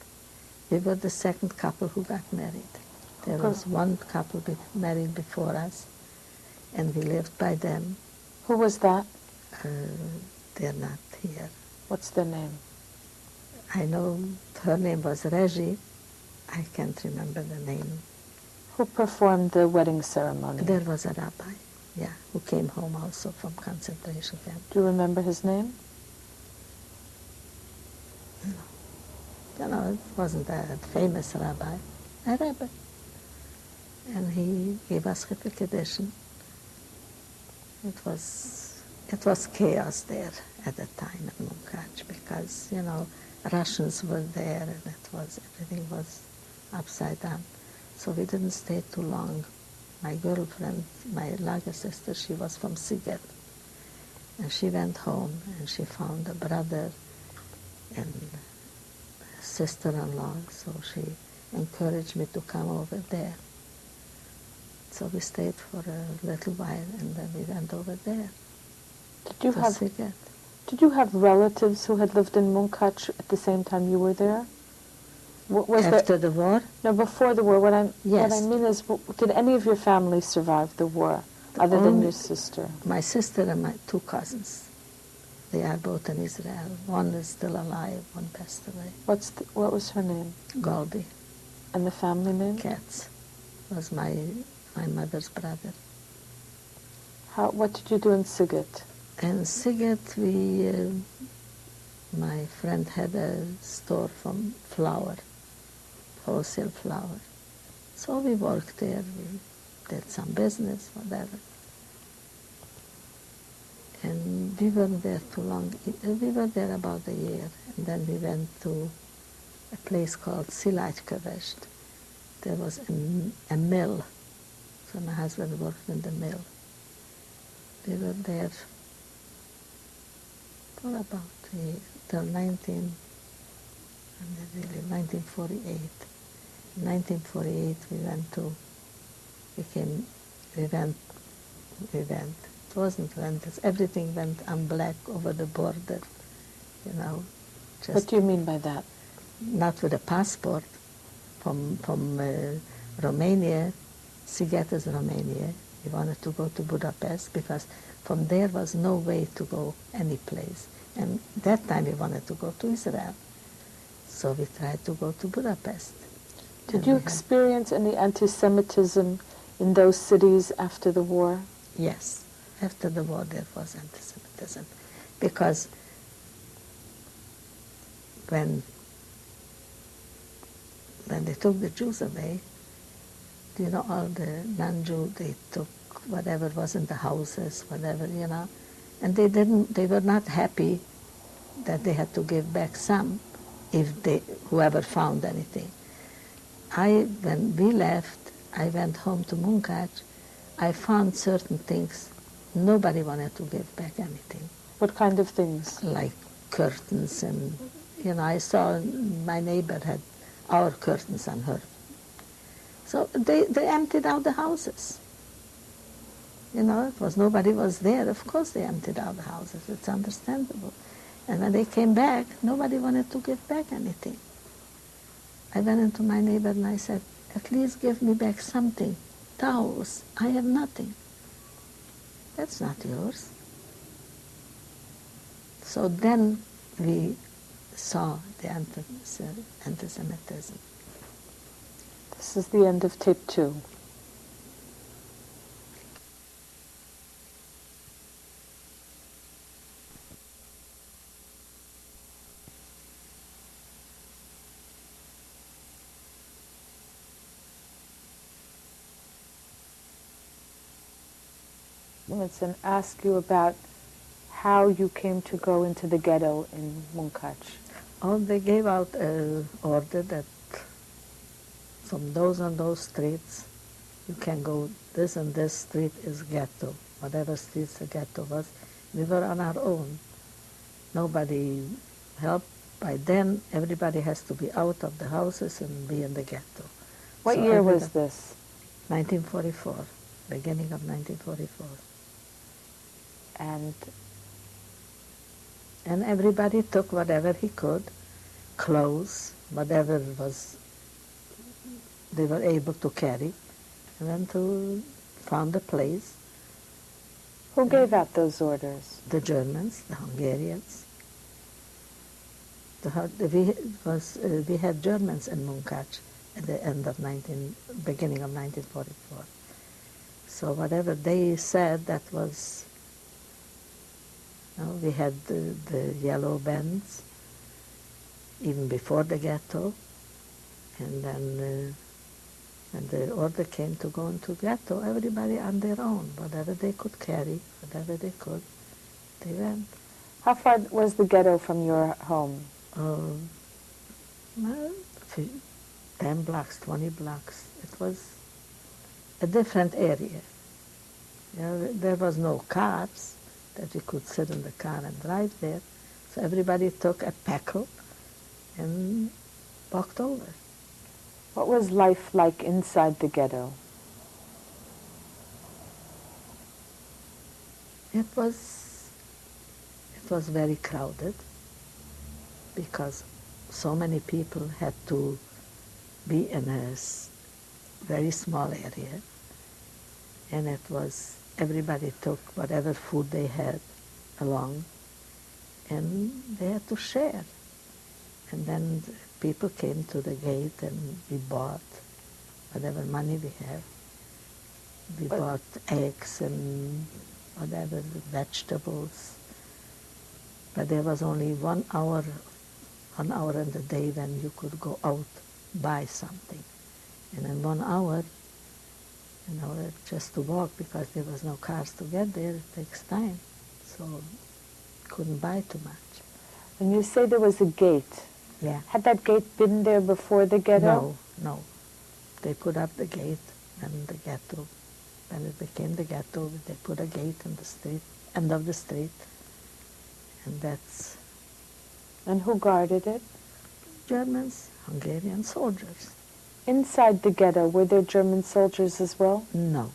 We were the second couple who got married. There was one couple married before us, and we lived by them. Who was that? They're not here. What's their name? I know her name was Reggie. I can't remember the name. Who performed the wedding ceremony? There was a rabbi, who came home also from concentration camp. Do you remember his name? No. It wasn't a famous rabbi, a rabbi. And he gave us Chipper Kedushin. It was chaos there at the time in Munkac because, Russians were there, and everything was upside down. So we didn't stay too long. My girlfriend, my Lager sister, she was from Siget. And she went home, and she found a brother and a sister-in-law, so she encouraged me to come over there. So we stayed for a little while, and then we went over there. Did you have relatives who had lived in Munkac at the same time you were there? After the war? No, before the war. What I mean is, did any of your family survive the war, other than your sister? My sister and my 2 cousins. They are both in Israel. One is still alive, one passed away. What was her name? Golby. And the family name? Katz was my mother's brother. What did you do in Sighet? In Sighet, my friend had a store from flour, wholesale flour. So we worked there, we did some business, whatever. And we weren't there too long. We were there about a year, and then we went to a place called Szilágykövesd. There was a mill, so my husband worked in the mill. We were there for about till 1948. In 1948 it wasn't went, everything went on black over the border, you know. What do you mean by that? Not with a passport from Romania. Sighet is Romania. We wanted to go to Budapest because from there was no way to go any place. And that time we wanted to go to Israel. So we tried to go to Budapest. Did you experience any anti-Semitism in those cities after the war? Yes. After the war there was anti-Semitism. Because when they took the Jews away, you know, all the non-Jew, they took whatever was in the houses, whatever, you know, and they were not happy that they had to give back some if whoever found anything. When we left, I went home to Munkács. I found certain things. Nobody wanted to give back anything. What kind of things? Like curtains and, you know, I saw my neighbor had our curtains on her. So they emptied out the houses. You know, nobody was there. Of course they emptied out the houses. It's understandable. And when they came back, nobody wanted to give back anything. I went into my neighbor and I said, at least give me back something. Towels. I have nothing. That's not yours. So then we saw the anti-Semitism. This is the end of tape 2. And ask you about how you came to go into the ghetto in Munkács. Oh, they gave out an order that from those and those streets, you can go, this and this street is ghetto. Whatever streets the ghetto was, we were on our own. Nobody helped. By then, everybody has to be out of the houses and be in the ghetto. What year was this? 1944, beginning of 1944. And everybody took whatever he could, clothes, whatever was they were able to carry, and then found a place. Who gave out those orders? The Germans, the Hungarians. We had Germans in Munkács at the beginning of 1944. So whatever they said, that was. We had the yellow bands even before the ghetto, and then when the order came to go into ghetto, everybody on their own, whatever they could carry, whatever they could, they went. How far was the ghetto from your home? 10 blocks, 20 blocks. It was a different area. There was no cars that we could sit in the car and drive there. So everybody took a packle and walked over. What was life like inside the ghetto? It was very crowded because so many people had to be in a very small area, and everybody took whatever food they had along, and they had to share. And then people came to the gate and we bought whatever money we have. We bought eggs and whatever, vegetables. But there was only 1 hour in the day when you could go out, buy something. And in 1 hour, just to walk, because there was no cars to get there, it takes time. So couldn't buy too much. When you say there was a gate, Yeah. had that gate been there before the ghetto? No. They put up the gate and the ghetto. When it became the ghetto, they put a gate in the street, end of the street. And that's And who guarded it? Germans, Hungarian soldiers. Inside the ghetto, were there German soldiers as well? No,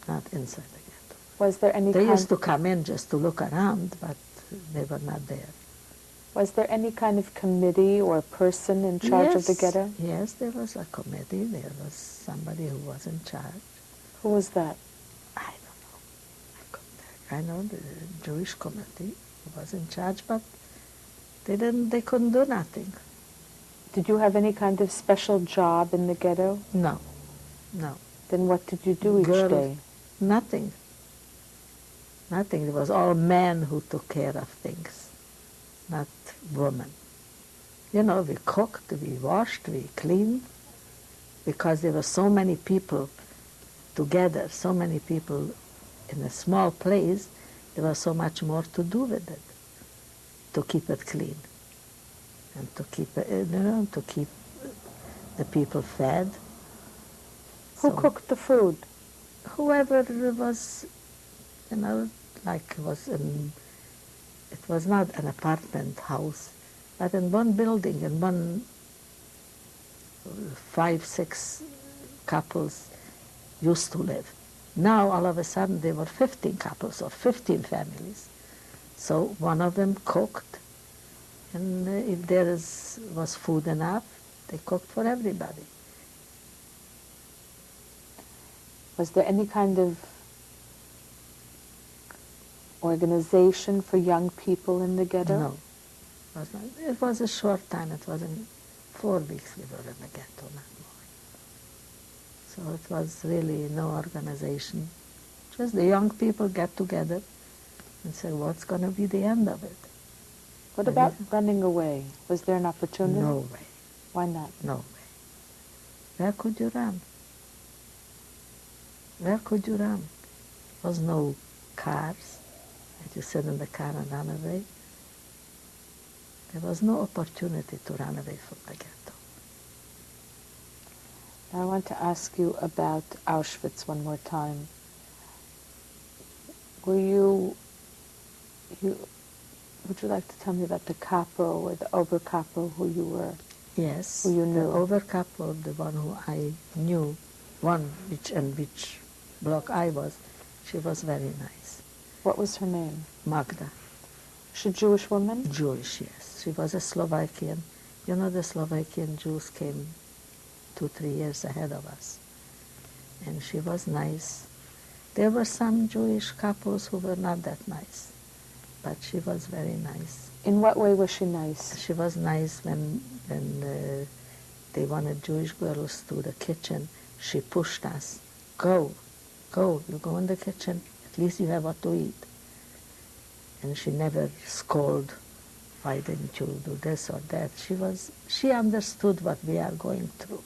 not inside the ghetto. Was there any They kind used to come in just to look around, but they were not there. Was there any kind of committee or person in charge of the ghetto? Yes, there was a committee. There was somebody who was in charge. Who was that? I don't know. I know the Jewish committee who was in charge, but they couldn't do nothing. Did you have any kind of special job in the ghetto? No. Then what did you do each day? Nothing. It was all men who took care of things, not women. We cooked, we washed, we cleaned, because there were so many people together, so many people in a small place, there was so much more to do with it, to keep it clean, and to keep the people fed. Who cooked the food? Whoever was, it was not an apartment house, but in one building, in one 5, 6 couples used to live. Now, all of a sudden, there were 15 couples or 15 families. So one of them cooked, and if there was food enough, they cooked for everybody. Was there any kind of organization for young people in the ghetto? No. It was a short time. It was in 4 weeks we were in the ghetto, not more. So it was really no organization. Just the young people get together and say, what's going to be the end of it? What about running away? Was there an opportunity? No way. Why not? No way. Where could you run? Where could you run? There was no cars that you sit in the car and run away. There was no opportunity to run away from the ghetto. Now I want to ask you about Auschwitz one more time. Would you like to tell me about the capo or the Obercapo who you were? Yes, who you knew? The Obercapo, the one who I knew, which block I was, she was very nice. What was her name? Magda. She a Jewish woman? Jewish, yes. She was a Slovakian. The Slovakian Jews came 2-3 years ahead of us. And she was nice. There were some Jewish couples who were not that nice, but she was very nice. In what way was she nice? She was nice when they wanted Jewish girls to the kitchen. She pushed us. Go, you go in the kitchen, at least you have what to eat. And she never scolded, why didn't you do this or that? She understood what we are going through.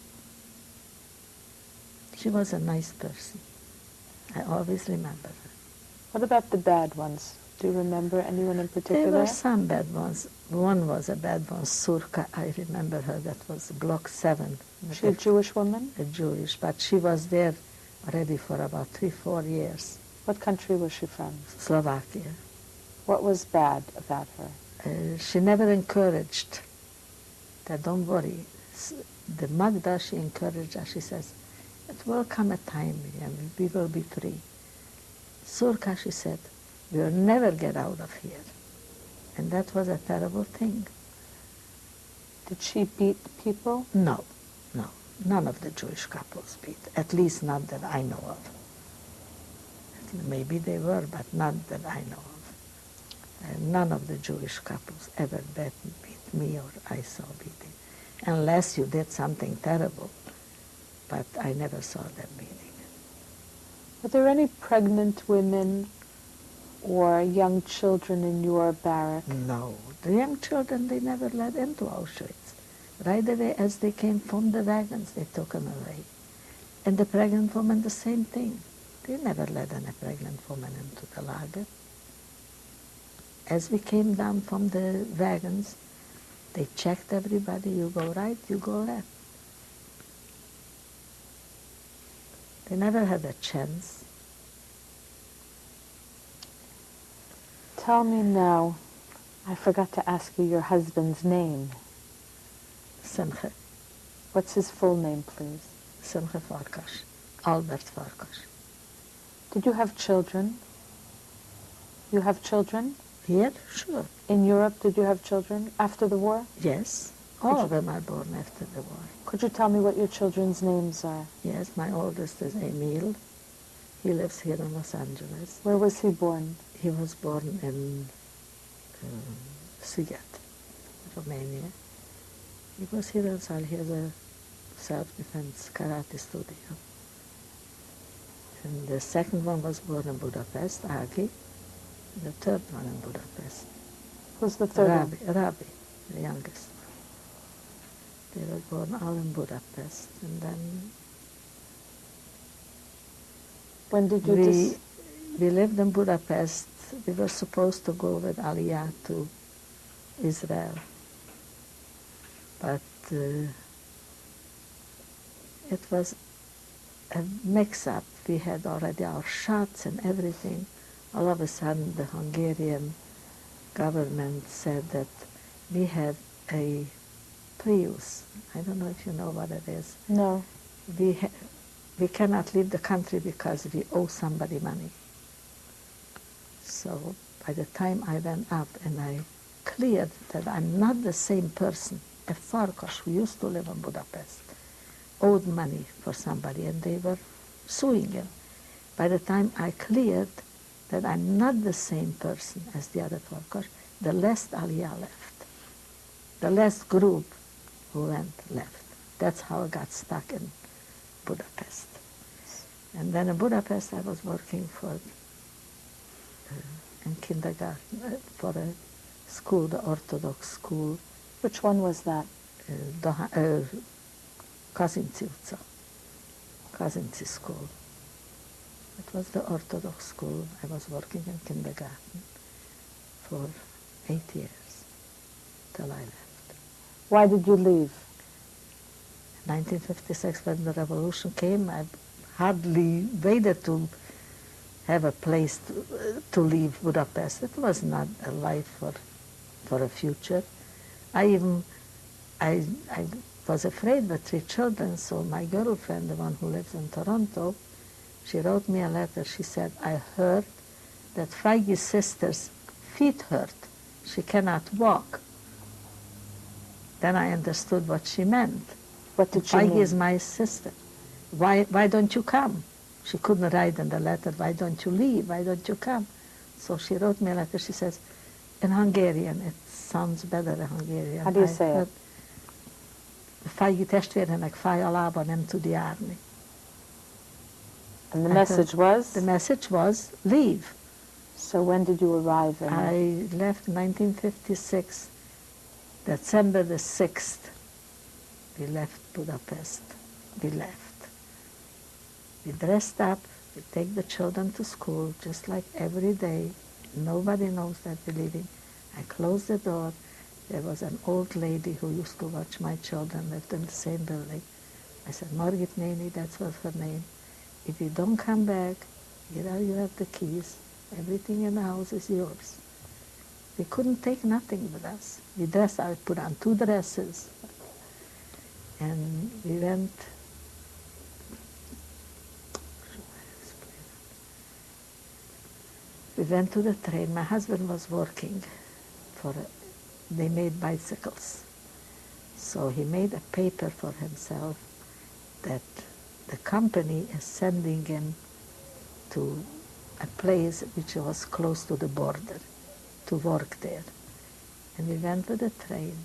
She was a nice person. I always remember her. What about the bad ones? Do you remember anyone in particular? There were some bad ones. One was a bad one, Surka, I remember her, that was Block 7. She a Jewish woman? A Jewish, but she was there already for about 3-4 years. What country was she from? Slovakia. What was bad about her? She never encouraged that, don't worry. The Magda, she encouraged us. She says, it will come a time and we will be free. Surka, she said, we will never get out of here. And that was a terrible thing. Did she beat people? No. None of the Jewish couples beat, at least not that I know of. Maybe they were, but not that I know of. None of the Jewish couples ever beat me or I saw beating, unless you did something terrible. But I never saw them beating. Were there any pregnant women or young children in your barrack? No. The young children, they never let into Auschwitz. Right away, as they came from the wagons, they took them away. And the pregnant women, the same thing. They never let any pregnant woman into the lager. As we came down from the wagons, they checked everybody. You go right, you go left. They never had a chance. Tell me now, I forgot to ask you your husband's name. Simcha. What's his full name, please? Simcha Farkas. Albert Farkas. Did you have children? You have children? Here? Sure. In Europe, did you have children after the war? Yes. All of them are born after the war. Could you tell me what your children's names are? Yes, my oldest is Emil. He lives here in Los Angeles. Where was he born? He was born in Siget, Romania. He was here in Sal. He has a self-defense karate studio. And the second one was born in Budapest, Agi. The third one in Budapest. Who's the third one? Rabbi, the youngest one. They were born all in Budapest. And then When did you we lived in Budapest. We were supposed to go with Aliyah to Israel. But it was a mix-up. We had already our shots and everything. All of a sudden, the Hungarian government said that we had a Prius. I don't know if you know what it is. No. We cannot leave the country because we owe somebody money. So by the time I went up and I cleared that I'm not the same person, a Farkas who used to live in Budapest, owed money for somebody and they were suing him. By the time I cleared that I'm not the same person as the other Farkas, the last Aliyah left. The last group who went left. That's how I got stuck in Budapest. And then in Budapest I was working for in kindergarten for a school, the Orthodox school. Which one was that? Kazinci utca, Kazinci school. It was the Orthodox school. I was working in kindergarten for 8 years till I left. Why did you leave? 1956, when the revolution came, I hardly waited to have a place to leave Budapest. It was not a life for a future. I was afraid with 3 children, so my girlfriend, the one who lives in Toronto, she wrote me a letter. She said, I heard that Feige's sister's feet hurt. She cannot walk. Then I understood what she meant. What did she Feige mean? is my sister. Why don't you come? She couldn't write in the letter, why don't you leave? Why don't you come? So she wrote me a letter. She says, in Hungarian, it sounds better in Hungarian. How do you say it? Feige testvérének fáj a lába, nem tud járni. And the message was? The message was, leave. So when did you arrive? I left 1956, December the 6th. We left Budapest. We left. We dressed up, we take the children to school, just like every day. Nobody knows that we're leaving. I closed the door. There was an old lady who used to watch my children, lived in the same building. I said, Margit Neni, that was her name. If you don't come back, you have the keys. Everything in the house is yours. We couldn't take nothing with us. We dressed, I put on 2 dresses. And we went, to the train. My husband was working they made bicycles. So he made a paper for himself that the company is sending him to a place which was close to the border, to work there. And we went with the train,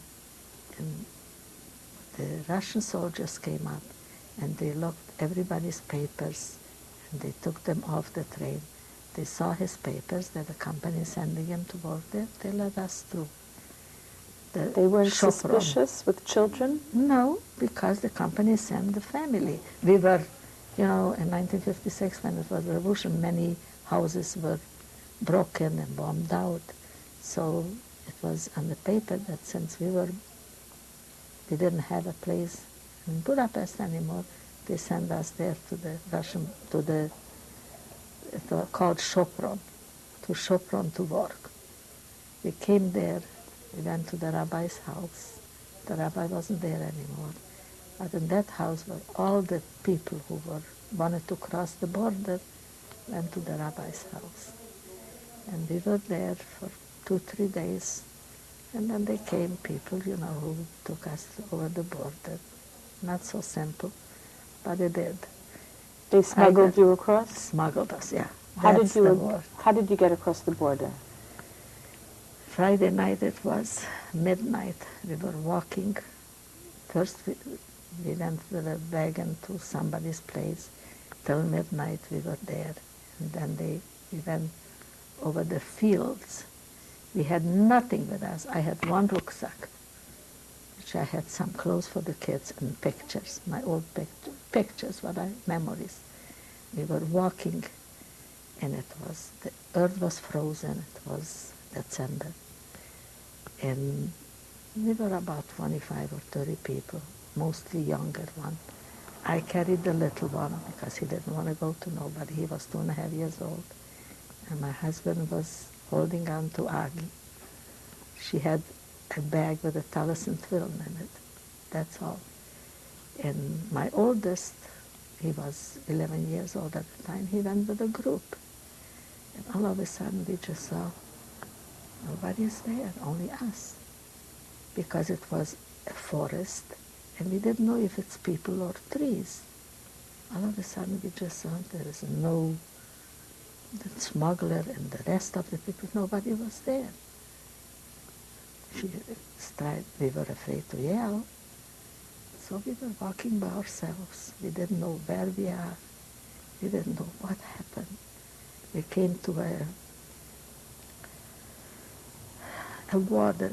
and the Russian soldiers came up, and they looked everybody's papers, and they took them off the train. They saw his papers that the company is sending him to work there. They let us through. They weren't chaperone. suspicious with children? No, because the company sent the family. We were, in 1956, when it was revolution, many houses were broken and bombed out. So it was on the paper that since we didn't have a place in Budapest anymore, they sent us there to the Russian, it was called Sopron, to Sopron to work. We came there, we went to the rabbi's house. The rabbi wasn't there anymore. But in that house were all the people who wanted to cross the border, went to the rabbi's house. And we were there for 2-3 days. And then they came people, who took us over the border. Not so simple, but they did. They smuggled you across? Smuggled us, yeah. How That's the word. How did you get across the border? Friday night it was midnight. We were walking. First we went with a wagon to somebody's place. Till midnight we were there. And then we went over the fields. We had nothing with us. I had one rucksack, which I had some clothes for the kids and pictures, my old pictures, memories. We were walking, and the earth was frozen. It was December. And we were about 25 or 30 people, mostly younger one. I carried the little one because he didn't want to go to nobody. He was 2.5 years old. And my husband was holding on to Aggie. She had a bag with a Taliesin film in it. That's all. And my oldest, he was 11 years old at the time, he went with a group. And all of a sudden we just saw nobody's there, only us. Because it was a forest, and we didn't know if it's people or trees. All of a sudden we just saw there is the smuggler and the rest of the people, nobody was there. We were afraid to yell. So we were walking by ourselves. We didn't know where we are. We didn't know what happened. We came to a water,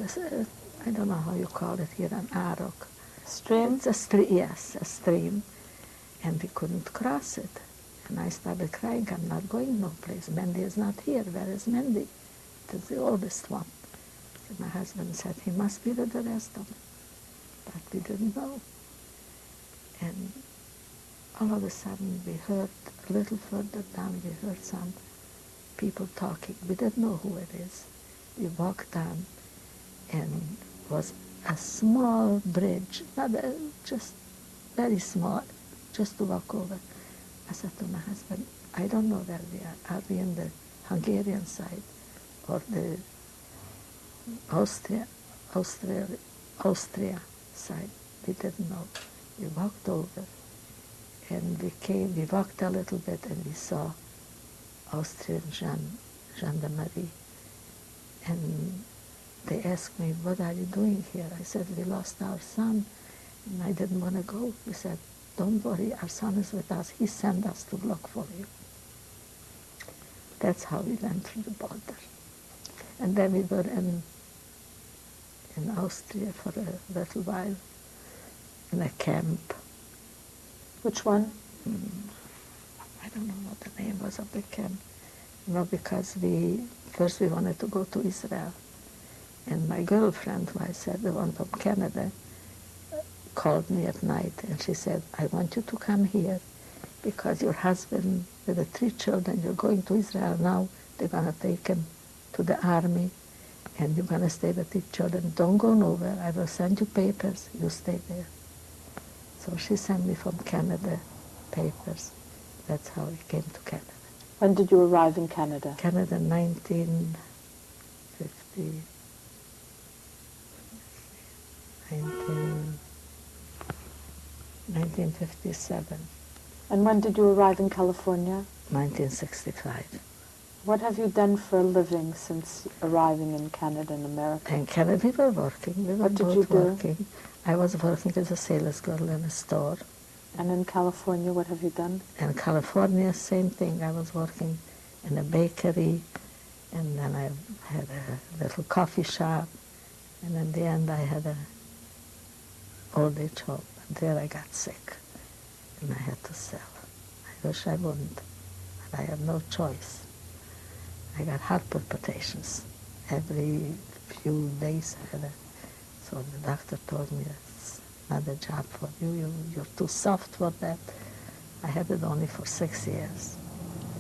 I don't know how you call it here, an arok. Stream? It's a stream, yes, a stream. And we couldn't cross it. And I started crying, I'm not going no place. Mendy is not here. Where is Mendy? It's the oldest one. So my husband said, he must be with the rest of them. But we didn't know. And all of a sudden we heard, a little further down, we heard some people talking. We didn't know who it is. We walked down, and was a small bridge, just very small, just to walk over. I said to my husband, I don't know where we are. Are we in the Hungarian side or the Austria side? We didn't know. We walked over, and we walked a little bit, and we saw Austrian gendarmerie. And they asked me, what are you doing here? I said, we lost our son, and I didn't want to go. He said, don't worry, our son is with us. He sent us to look for you. That's how we went through the border. And then we were in Austria for a little while, in a camp. Which one? I don't know what the name was of the camp. Because first we wanted to go to Israel. And my girlfriend, who I said, the one from Canada, called me at night, and she said, I want you to come here because your husband with the 3 children, you're going to Israel now, they're going to take him to the army, and you're going to stay with the children. Don't go nowhere. I will send you papers. You stay there. So she sent me from Canada papers. That's how I came to Canada. When did you arrive in Canada? Canada, 1950. 1957. And when did you arrive in California? 1965. What have you done for a living since arriving in Canada and America? In Canada, we were working. We were What did you both do? working. I was working as a sales girl in a store. And in California, what have you done? In California, same thing. I was working in a bakery, and then I had a little coffee shop, and in the end I had a old age home. And there I got sick, and I had to sell. I wish I wouldn't, but I had no choice. I got heart palpitations. Every few days I had a, so the doctor told me it's not a job for you, you're too soft for that. I had it only for 6 years.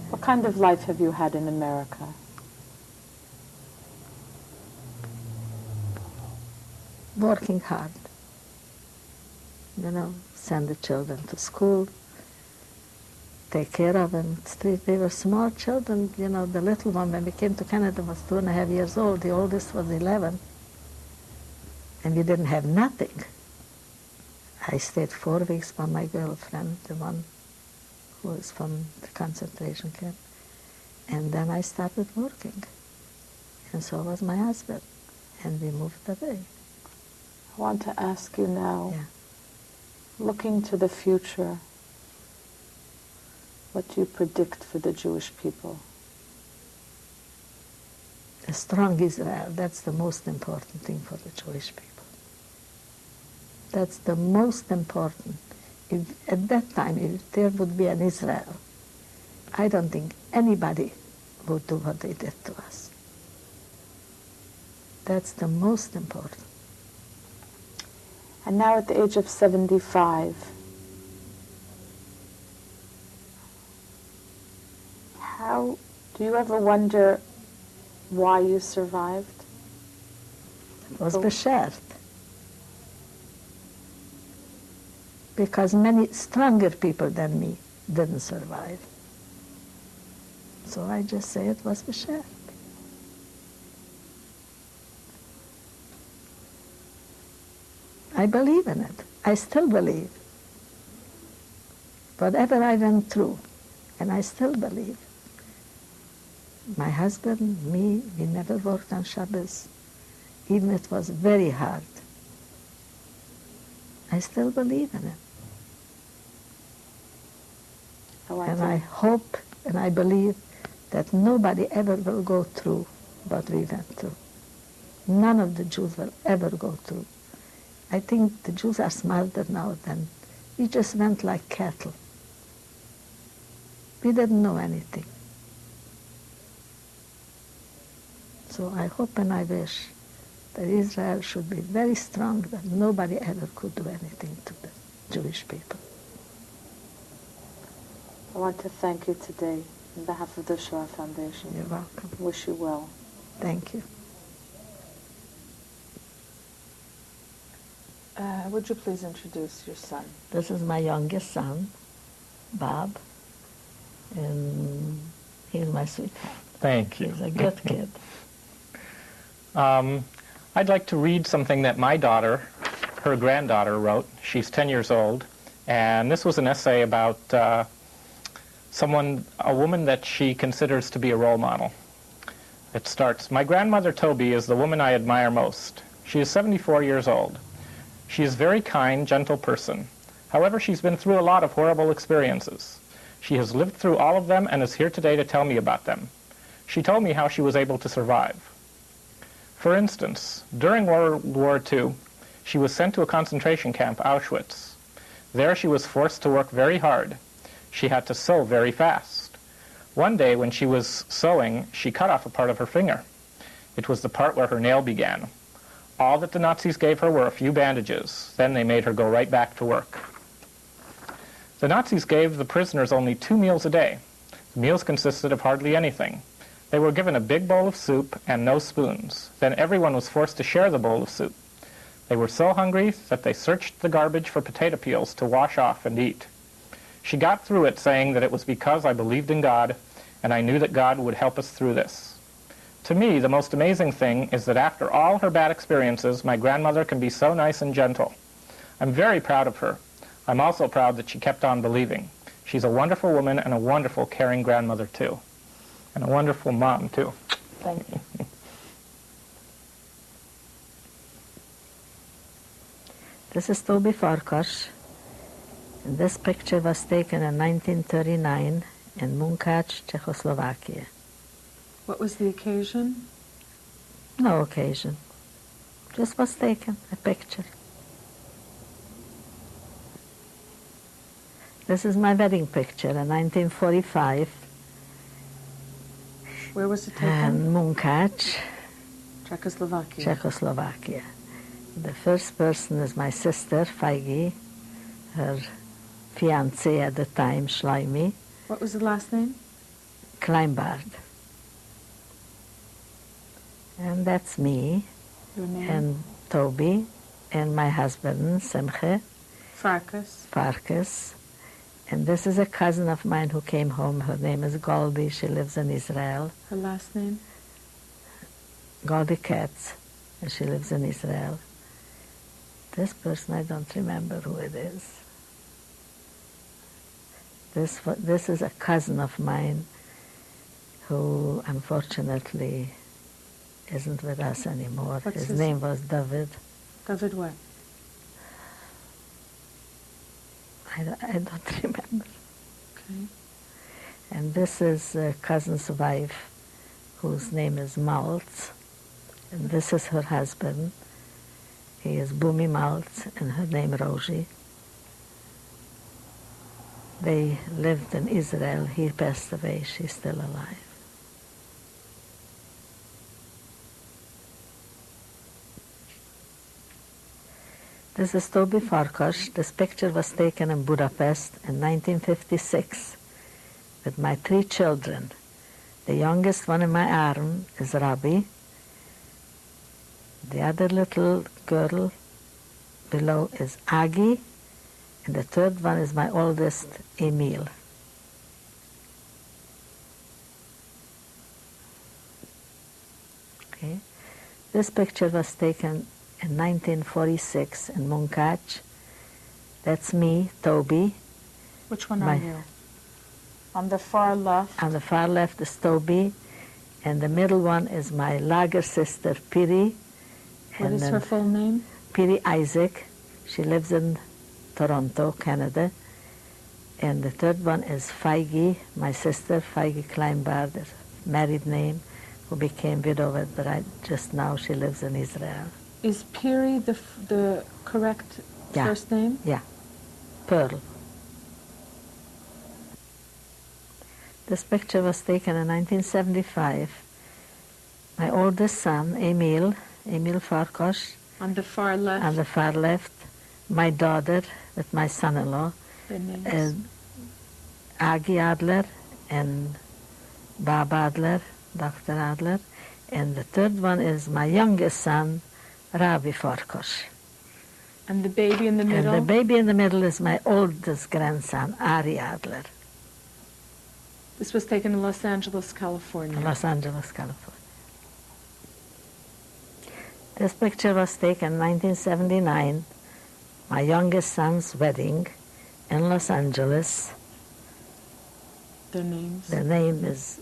What kind of life have you had in America? Working hard. You know, send the children to school, take care of them. They were small children, you know, the little one when we came to Canada was 2.5 years old, the oldest was 11. And we didn't have nothing. I stayed 4 weeks by my girlfriend, the one who was from the concentration camp. And then I started working. And so was my husband. And we moved away. I want to ask you now, Yeah. looking to the future, what do you predict for the Jewish people? A strong Israel, that's the most important thing for the Jewish people. That's the most important. If, at that time, if there would be an Israel, I don't think anybody would do what they did to us. That's the most important. And now at the age of 75, how do you ever wonder why you survived? It was beschert. Because many stronger people than me didn't survive. So I just say it was beschert. I believe in it. I still believe. Whatever I went through, and I still believe. My husband, me, we never worked on Shabbos. Even it was very hard. I still believe in it. And I hope and I believe that nobody ever will go through what we went through. None of the Jews will ever go through. I think the Jews are smarter now than we just went like cattle. We didn't know anything. So I hope and I wish that Israel should be very strong, that nobody ever could do anything to the Jewish people. I want to thank you today on behalf of the Shoah Foundation. You're welcome. Wish you well. Thank you. Would you please introduce your son? This is my youngest son, Bob, and he's my sweetheart. Thank you. He's a good kid. I'd like to read something that my daughter, her granddaughter, wrote. She's 10 years old, and this was an essay about a woman that she considers to be a role model. It starts, "My grandmother Toby is the woman I admire most. She is 74 years old. She is a very kind, gentle person. However, she's been through a lot of horrible experiences. She has lived through all of them and is here today to tell me about them. She told me how she was able to survive. For instance, during World War II, she was sent to a concentration camp, Auschwitz. There she was forced to work very hard. She had to sew very fast. One day when she was sewing, she cut off a part of her finger. It was the part where her nail began. All that the Nazis gave her were a few bandages. Then they made her go right back to work. The Nazis gave the prisoners only 2 meals a day. The meals consisted of hardly anything. They were given a big bowl of soup and no spoons. Then everyone was forced to share the bowl of soup. They were so hungry that they searched the garbage for potato peels to wash off and eat. She got through it saying that it was because I believed in God and I knew that God would help us through this. To me, the most amazing thing is that after all her bad experiences, my grandmother can be so nice and gentle. I'm very proud of her. I'm also proud that she kept on believing. She's a wonderful woman and a wonderful, caring grandmother, too." And a wonderful mom, too. Thank you. This is Toby Farkas. And this picture was taken in 1939 in Munkács, Czechoslovakia. What was the occasion? No occasion. Just was taken, a picture. This is my wedding picture in 1945 Where was it taken? in Munkács, Czechoslovakia. Czechoslovakia. The first person is my sister, Feige, her fiancé at the time, Schleimi, What was the last name? Kleinbart. And that's me, Your name? and Toby, and my husband, Simche, Farkas. Farkas. And this is a cousin of mine who came home. Her name is Goldie. She lives in Israel. Her last name? Goldie Katz, and she lives in Israel. This person, I don't remember who it is. This is a cousin of mine who unfortunately isn't with us anymore. What's His name was David. David what? I don't remember. Okay. And this is a cousin's wife whose name is Maltz. And this is her husband. He is Bumi Maltz, and her name Roji. They lived in Israel. He passed away. She's still alive. This is Toby Farkas. This picture was taken in Budapest in 1956 with my 3 children. The youngest one in my arm is Rabbi. The other little girl below is Agi, and the third one is my oldest, Emil. Okay. This picture was taken in 1946 in Munkács. That's me, Toby. Which one are My- you? On the far left. On the far left is Toby, and the middle one is my lager sister, Piri. What and is then her full name? Piri Isaac. She lives in Toronto, Canada. And the third one is Feige, my sister, Feige Kleinbart, married name, who became widowed, but just now she lives in Israel. Is Piri the correct Yeah. first name? Pearl. This picture was taken in 1975. My oldest son, Emil Farkas, On the far left. on the far left. My daughter with my son-in-law, Their names. Agi Adler and Bob Adler, Dr. Adler. And the third one is my youngest son, Rabbi Farkas. And the baby in the middle? And the baby in the middle is my oldest grandson, Ari Adler, This was taken in Los Angeles, California. Los Angeles, California. This picture was taken in 1979, my youngest son's wedding in Los Angeles. Their names? The name is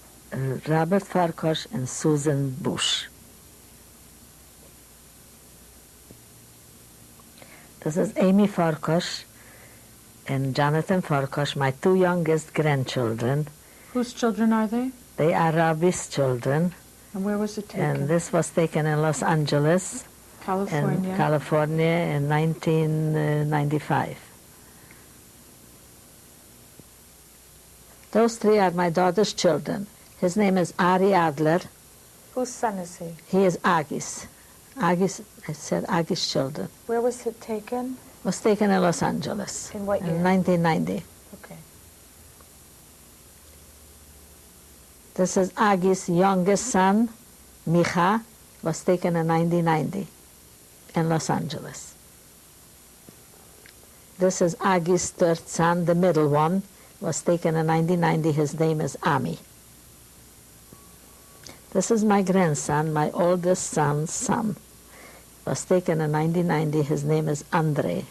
Robert Farkas and Susan Bush. This is Amy Farkas and Jonathan Farkas, my 2 youngest grandchildren. Whose children are they? They are Rabbi's children, And where was it taken? and this was taken in Los Angeles, California. in California in 1995. Those 3 are my daughter's children. His name is Ari Adler. Whose son is he? He is Agis. I said Agis' children. Where was it taken? Was taken in Los Angeles In what year? in 1990. Okay. This is Agis' youngest son, Micha, was taken in 1990 in Los Angeles. This is Agis' third son, the middle one, was taken in 1990. His name is Ami. This is my grandson, my oldest son's son. Was taken in 1990. His name is Andrei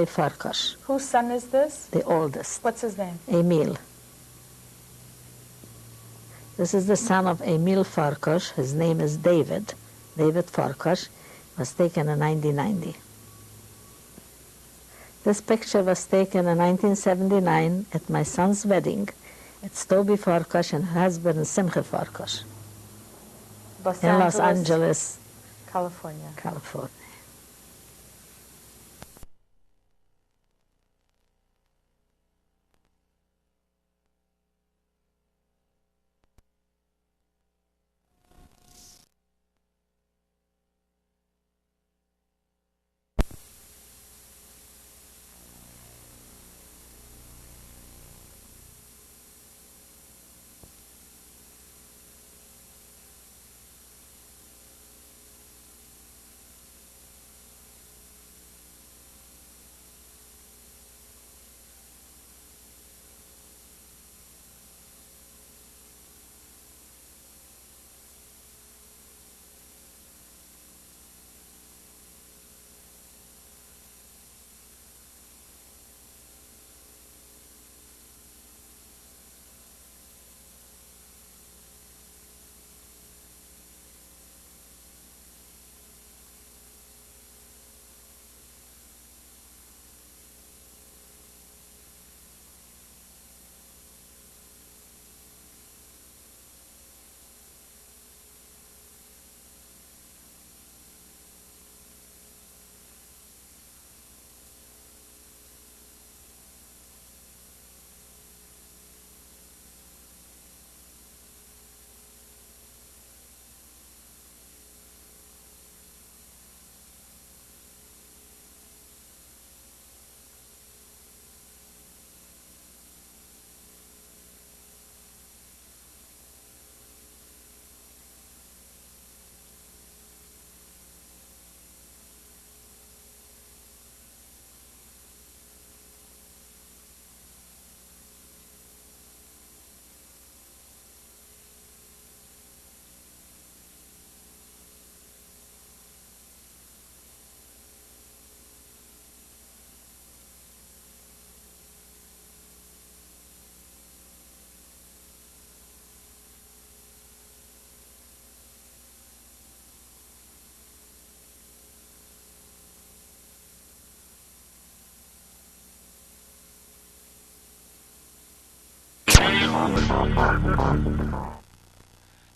Farkas, Whose son is this? the oldest, What's his name? Emil. This is the son of Emil Farkas. His name is David. David Farkas. Was taken in 1990. This picture was taken in 1979 at my son's wedding. It's Toby Farkas and her husband Simcha Farkas in Los Angeles, California. California.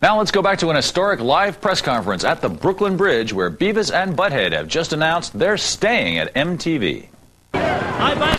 Now let's go back to an historic live press conference at the Brooklyn Bridge where Beavis and Butthead have just announced they're staying at MTV. Hi, bye.